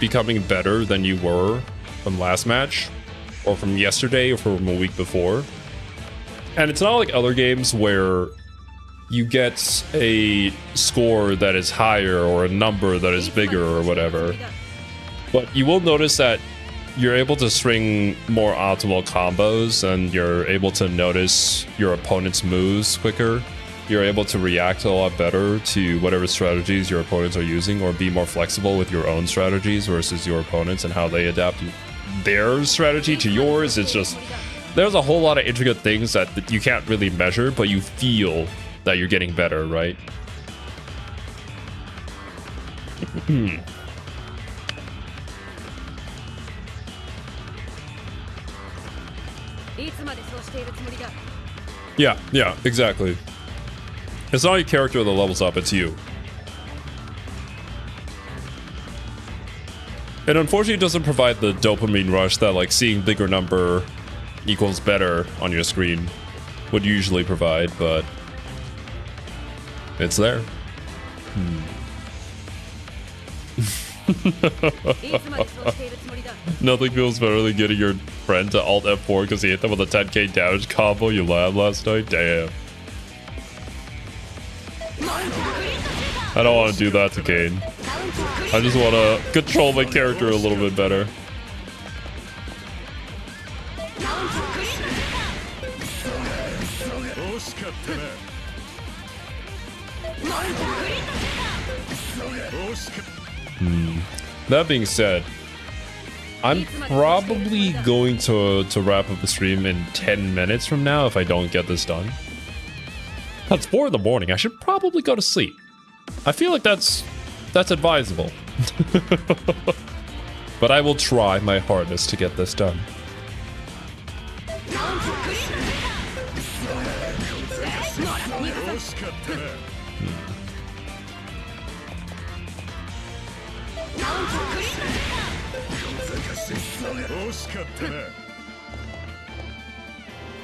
Speaker 1: becoming better than you were from last match, or from yesterday, or from a week before. And it's not like other games where you get a score that is higher or a number that is bigger or whatever. But you will notice that you're able to string more optimal combos, and you're able to notice your opponent's moves quicker. You're able to react a lot better to whatever strategies your opponents are using, or be more flexible with your own strategies versus your opponents and how they adapt their strategy to yours. It's just, there's a whole lot of intricate things that you can't really measure, but you feel that you're getting better, right? Yeah, exactly. It's not your character that levels up, it's you. It unfortunately doesn't provide the dopamine rush that like seeing bigger number equals better on your screen would usually provide, but it's there. Nothing feels better than getting your friend to alt F4 because he hit them with a 10k damage combo you labbed last night. Damn. I don't want to do that to Kane. I just want to control my character a little bit better. That being said, I'm probably going to wrap up the stream in 10 minutes from now if I don't get this done. It's 4 in the morning. I should probably go to sleep. I feel like that's advisable. But I will try my hardest to get this done.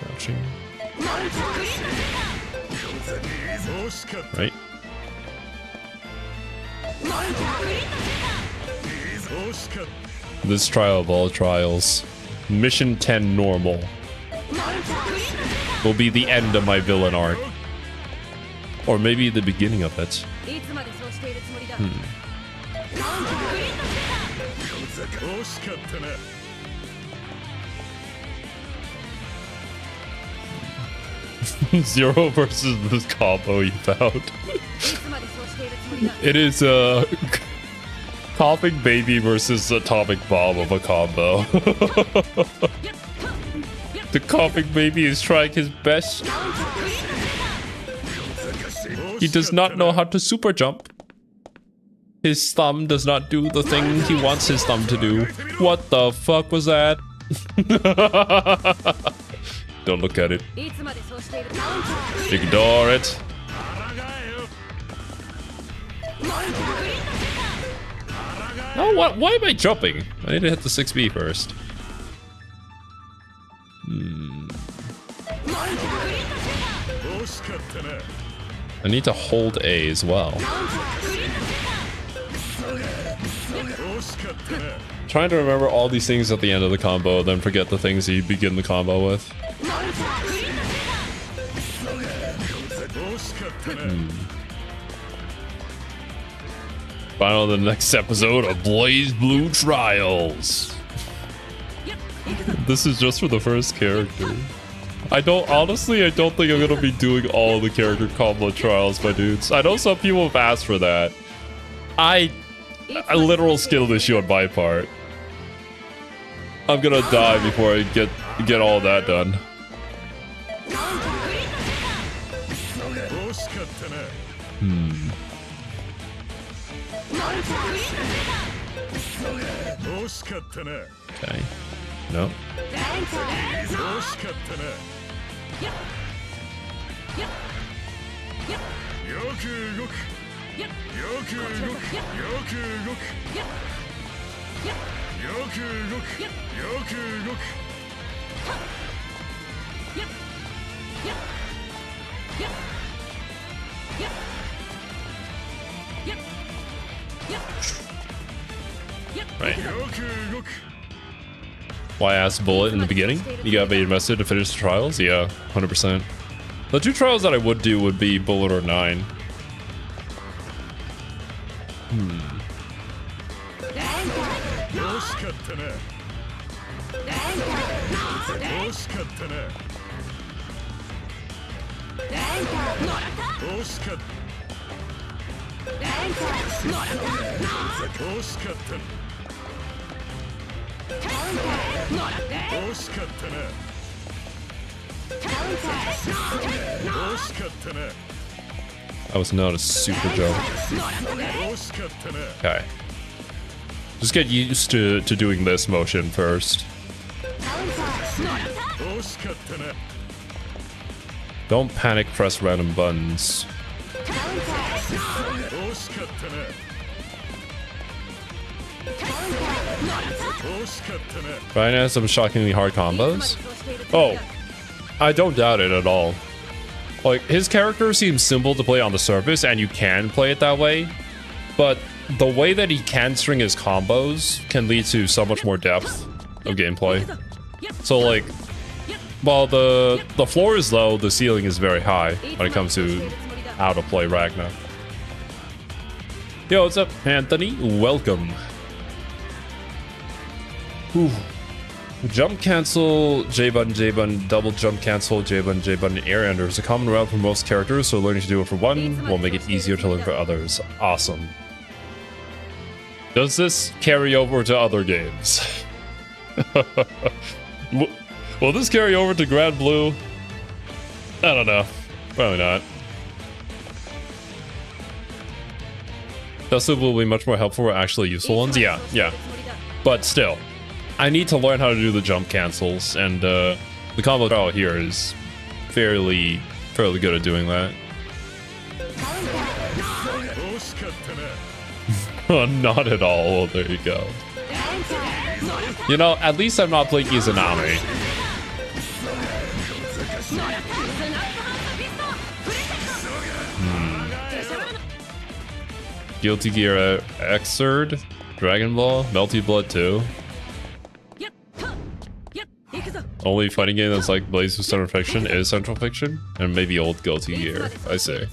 Speaker 1: Crouching. Right. This trial of all trials, Mission 10 normal, will be the end of my villain arc. Or maybe the beginning of it. Zero versus this combo you found. It is a coughing baby versus atomic bomb of a combo. The coughing baby is trying his best. He does not know how to super jump. His thumb does not do the thing he wants his thumb to do. What the fuck was that? Don't look at it. Ignore it. Oh, what? Why am I jumping? I need to hit the 6B first. I need to hold A as well. Trying to remember all these things at the end of the combo, then forget the things you begin the combo with. Final of the next episode of BlazBlue Trials. This is just for the first character. Honestly, I don't think I'm gonna be doing all the character combo trials, my dudes. I know some people have asked for that. A literal skill issue on my part. I'm gonna die before I get all that done. Okay. No. Right. Why ask Bullet in the beginning? You got bait method to finish the trials? Yeah, 100%. The two trials that I would do would be Bullet or 9. That was not a super jump. Okay. Just get used to doing this motion first. Don't panic press random buttons. Ryan has some shockingly hard combos. Oh, I don't doubt it at all. Like, his character seems simple to play on the surface, and you can play it that way. But the way that he can string his combos can lead to so much more depth of gameplay. So, like, while the floor is low, the ceiling is very high when it comes to how to play Ragnar. Yo, what's up, Anthony? Welcome. Whew. Jump cancel, J button, double jump cancel, J button, air ender is a common route for most characters, so learning to do it for one will make it easier to learn for others. Awesome. Does this carry over to other games? Will this carry over to BlazBlue? I don't know. Probably not. Dusted will be much more helpful for actually useful ones. Yeah. But still, I need to learn how to do the jump cancels, and the combo draw here is fairly good at doing that. Not at all. Well, there you go. You know, at least I'm not playing Izanami. Guilty Gear Xrd, Dragon Ball, Melty Blood 2. Only fighting game that's like BlazBlue Central Fiction is Central Fiction, and maybe old Guilty Gear, I say.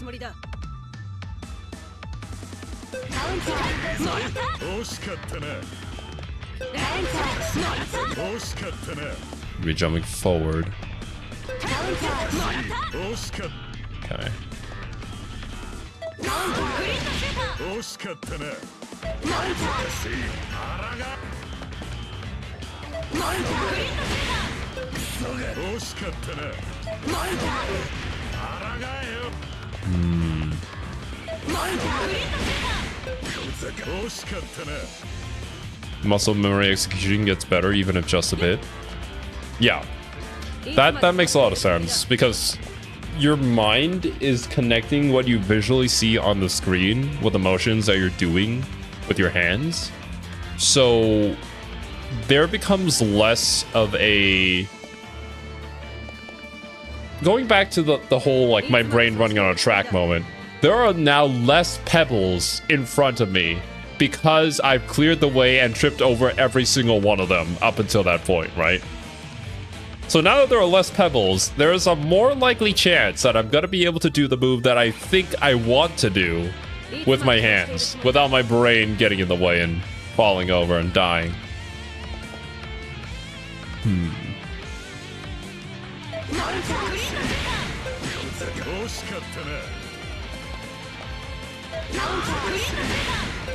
Speaker 1: Be jumping forward. Okay. Muscle memory execution gets better even if just a bit. Yeah, that makes a lot of sense, because your mind is connecting what you visually see on the screen with the motions that you're doing with your hands. So there becomes less of a... Going back to the whole, like, my brain running on a track moment, there are now less pebbles in front of me because I've cleared the way and tripped over every single one of them up until that point, right? So now that there are less pebbles, there is a more likely chance that I'm gonna be able to do the move that I think I want to do with my hands, without my brain getting in the way and falling over and dying.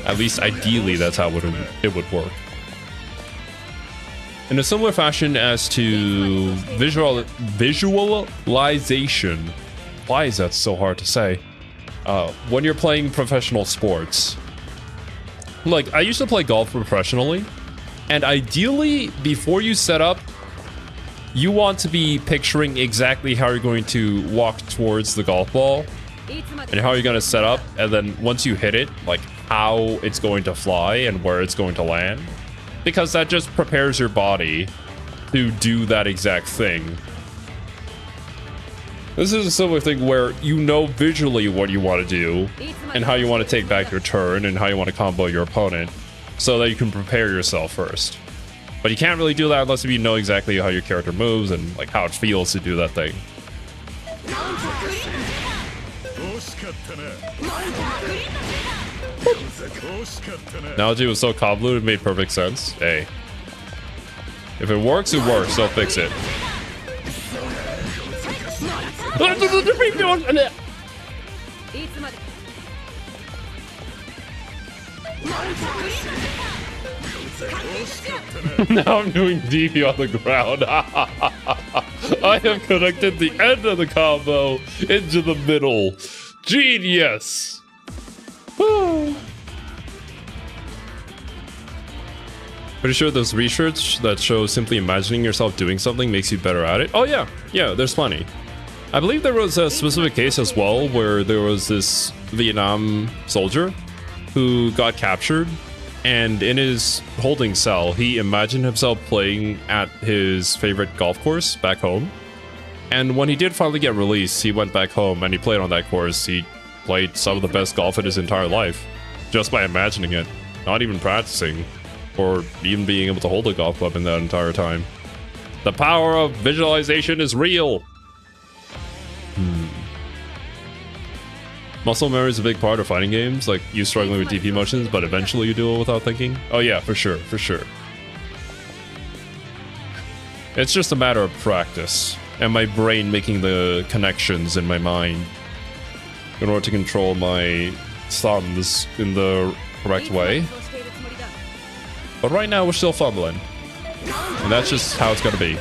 Speaker 1: At least ideally, that's how it would work. In a similar fashion as to visualization. Why is that so hard to say? When you're playing professional sports. Like, I used to play golf professionally, and ideally, before you set up, you want to be picturing exactly how you're going to walk towards the golf ball and how you're going to set up, and then once you hit it, like how it's going to fly and where it's going to land, because that just prepares your body to do that exact thing. This is a similar thing where you know visually what you want to do and how you want to take back your turn and how you want to combo your opponent, so that you can prepare yourself first. But you can't really do that unless you know exactly how your character moves and like how it feels to do that thing. Analogy was so convoluted, it made perfect sense. Hey, if it works, it works. Don't fix it. Now I'm doing DP on the ground. I have connected the end of the combo into the middle. Genius. Pretty sure there's research that shows simply imagining yourself doing something makes you better at it. Oh yeah, there's plenty. I believe there was a specific case as well where there was this Vietnam soldier who got captured And in his holding cell, he imagined himself playing at his favorite golf course back home. And when he did finally get released, he went back home and he played on that course. He played some of the best golf in his entire life just by imagining it, not even practicing or even being able to hold a golf club in that entire time. The power of visualization is real. Muscle memory is a big part of fighting games, like you struggling with DP motions, but eventually you do it without thinking. Oh yeah, for sure, for sure. It's just a matter of practice and my brain making the connections in my mind in order to control my thumbs in the correct way. But right now we're still fumbling, and that's just how it's gonna be.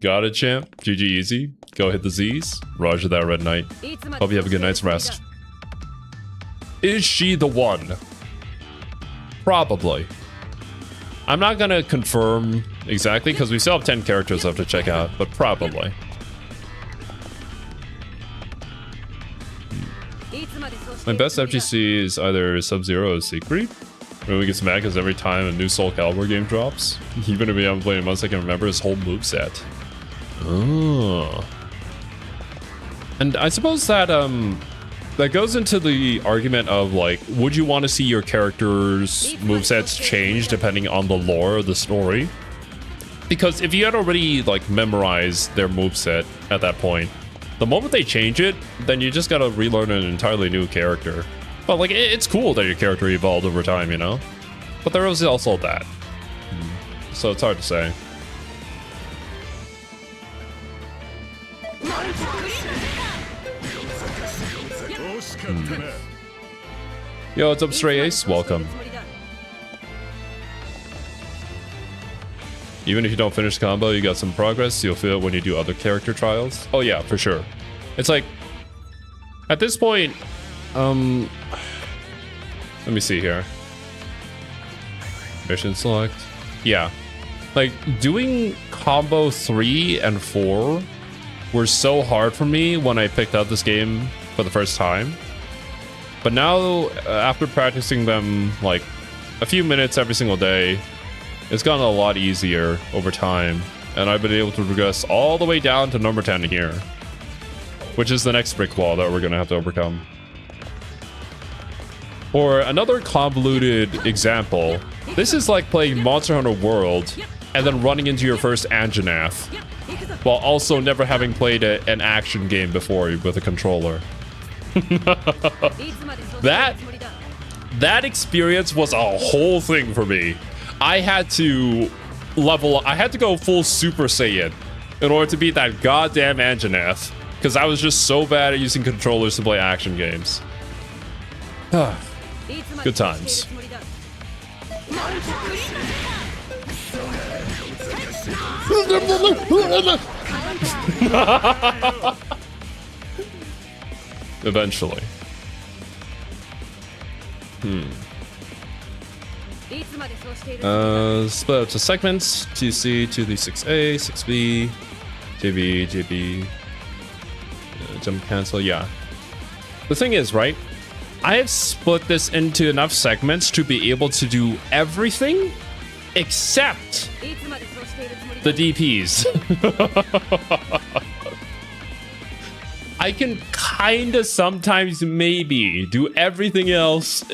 Speaker 1: Got it, champ. GG easy. Go hit the Z's. Roger that, Red Knight. Hope you have a good night's rest. Is she the one? Probably. I'm not gonna confirm exactly because we still have 10 characters left to check out, but probably. My best FGC is either Sub-Zero or Secret. When we get mad because every time a new Soul Calibur game drops, even if we haven't played in months, I can remember his whole moveset. Oh. And I suppose that that goes into the argument of like, would you want to see your character's movesets change depending on the lore of the story? Because if you had already like memorized their moveset at that point, the moment they change it, then you just gotta relearn an entirely new character. But like, it's cool that your character evolved over time, you know? But there is also that. So it's hard to say. Yo, what's up, Stray Ace? Welcome. Even if you don't finish combo, you got some progress. You'll feel it when you do other character trials. Oh yeah, for sure. It's like, at this point, let me see here. Mission select. Yeah. Like, doing combo 3 and 4 were so hard for me when I picked up this game for the first time. But now, after practicing them like a few minutes every single day, it's gotten a lot easier over time. And I've been able to progress all the way down to number 10 here, which is the next brick wall that we're going to have to overcome. Or another convoluted example, this is like playing Monster Hunter World and then running into your first Anjanath, while also never having played an action game before with a controller. That experience was a whole thing for me. I had to go full Super Saiyan in order to beat that goddamn Anjanath, because I was just so bad at using controllers to play action games. Good times. Eventually. Split up to segments. 2C, 2D6A, 6B, JB, JB. Jump cancel, yeah. The thing is, right? I have split this into enough segments to be able to do everything except the DPs. I can kinda sometimes maybe do everything else,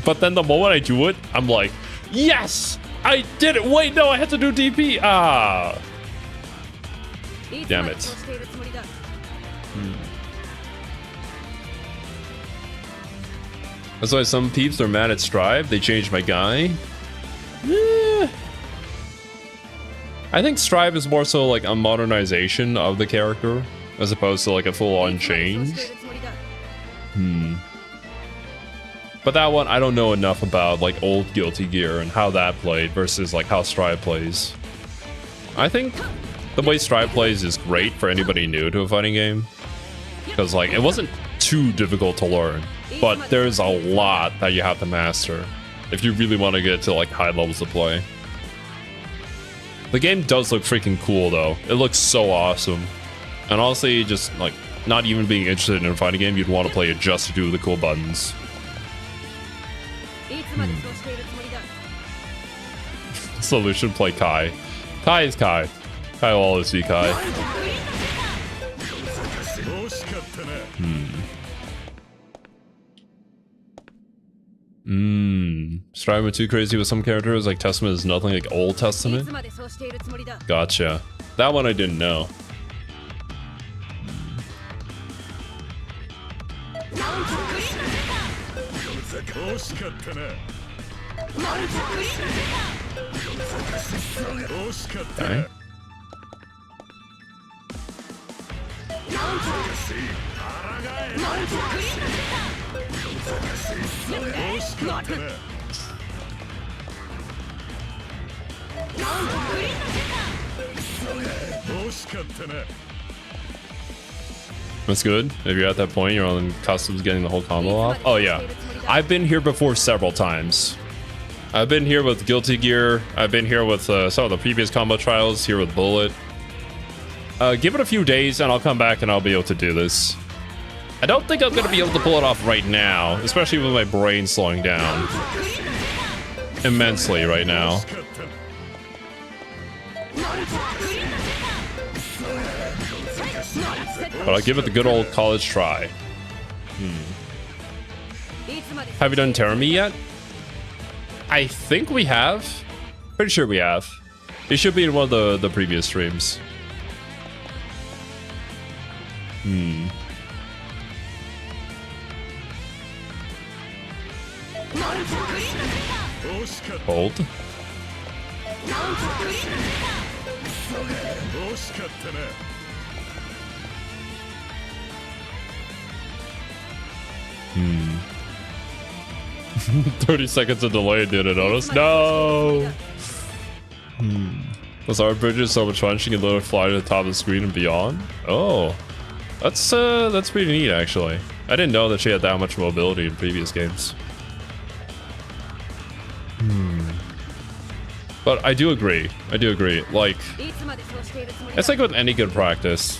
Speaker 1: but then the moment I do it, I'm like, yes, I did it. Wait, no, I had to do DP. Ah, damn it. That's why some peeps are mad at Strive. They changed my guy. I think Strive is more so like a modernization of the character as opposed to like a full-on change. But that one, I don't know enough about like old Guilty Gear and how that played versus like how Strive plays. I think the way Strive plays is great for anybody new to a fighting game, because like it wasn't too difficult to learn, but there's a lot that you have to master if you really want to get to like high levels of play. The game does look freaking cool though. It looks so awesome. And honestly, just like not even being interested in a fighting game, you'd want to play it just to do the cool buttons. Solution, play Kai. Kai is Kai. Kai will always be Kai. Striving too crazy with some characters, like Testament is nothing like Old Testament. Gotcha. That one I didn't know. Okay. That's good. If you're at that point, you're on customs getting the whole combo off. Oh yeah, I've been here before several times. I've been here with Guilty Gear. I've been here with some of the previous combo trials, here with Bullet. Give it a few days and I'll come back and I'll be able to do this. I don't think I'm going to be able to pull it off right now, especially with my brain slowing down immensely right now. But I'll give it the good old college try. Have you done Terami yet? I think we have. Pretty sure we have. It should be in one of the previous streams. Hold. Hmm. 30 seconds of delay, didn't notice. No. Those art bridges so much fun. She can literally fly to the top of the screen and beyond. Oh, that's pretty neat actually. I didn't know that she had that much mobility in previous games. But I do agree. I do agree. Like, it's like with any good practice.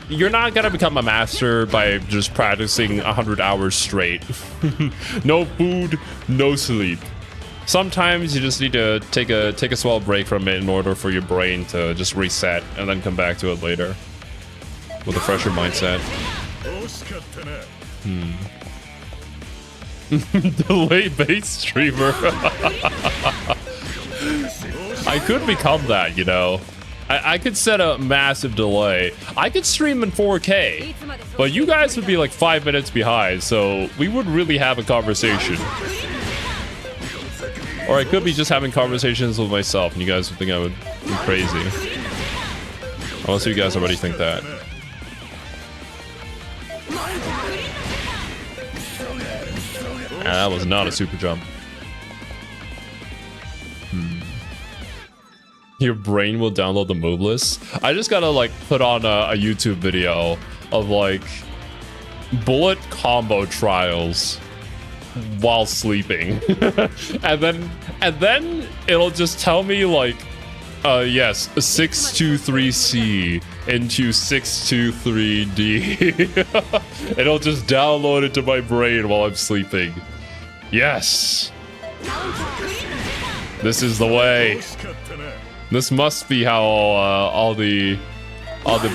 Speaker 1: You're not gonna become a master by just practicing 100 hours straight. No food, no sleep. Sometimes you just need to take a small break from it in order for your brain to just reset and then come back to it later with a fresher mindset. Delayed base streamer. I could become that, you know. I could set a massive delay. I could stream in 4K, but you guys would be like 5 minutes behind, so we would really have a conversation. Or I could be just having conversations with myself, and you guys would think I would be crazy. Unless you guys already think that. That was not a super jump. Your brain will download the move list. I just gotta like put on a YouTube video of like bullet combo trials while sleeping. and then it'll just tell me like yes, 623C into 623D. It'll just download it to my brain while I'm sleeping. Yes. This is the way. This must be how all the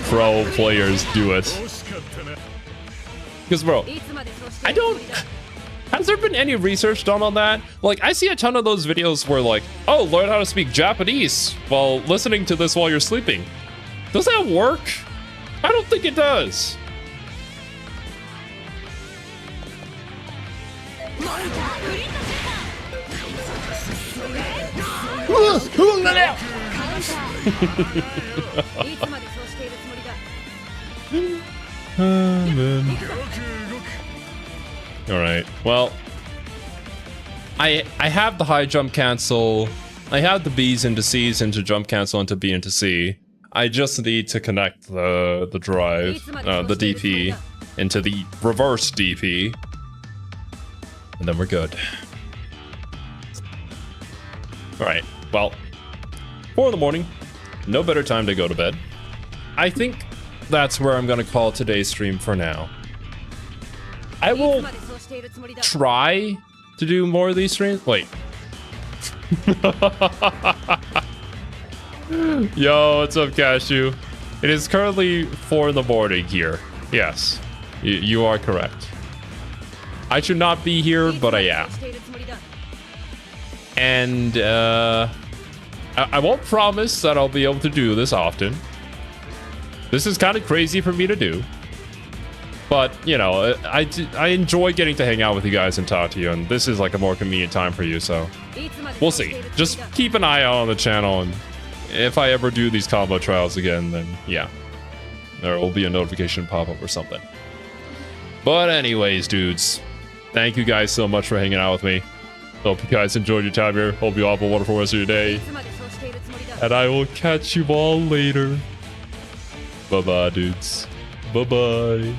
Speaker 1: pro players do it. Because bro, I don't. Has there been any research done on that? Like, I see a ton of those videos where like, oh, learn how to speak Japanese while listening to this while you're sleeping. Does that work? I don't think it does. All right. Well, I have the high jump cancel. I have the B's into C's into jump cancel into B into C. I just need to connect the drive, the DP, into the reverse DP, and then we're good. All right. Well, 4 in the morning. No better time to go to bed. I think that's where I'm gonna call today's stream for now. I will try to do more of these streams. Wait. Yo, what's up, Cashew? It is currently 4 in the morning here. Yes, you are correct. I should not be here, but I am. And I won't promise that I'll be able to do this often. This is kind of crazy for me to do. But, you know, I enjoy getting to hang out with you guys and talk to you, and this is like a more convenient time for you, so we'll see. Just keep an eye out on the channel, and if I ever do these combo trials again, then yeah, there will be a notification pop-up or something. But anyways, dudes, thank you guys so much for hanging out with me. Hope you guys enjoyed your time here. Hope you all have a wonderful rest of your day. And I will catch you all later. Bye-bye, dudes. Bye-bye.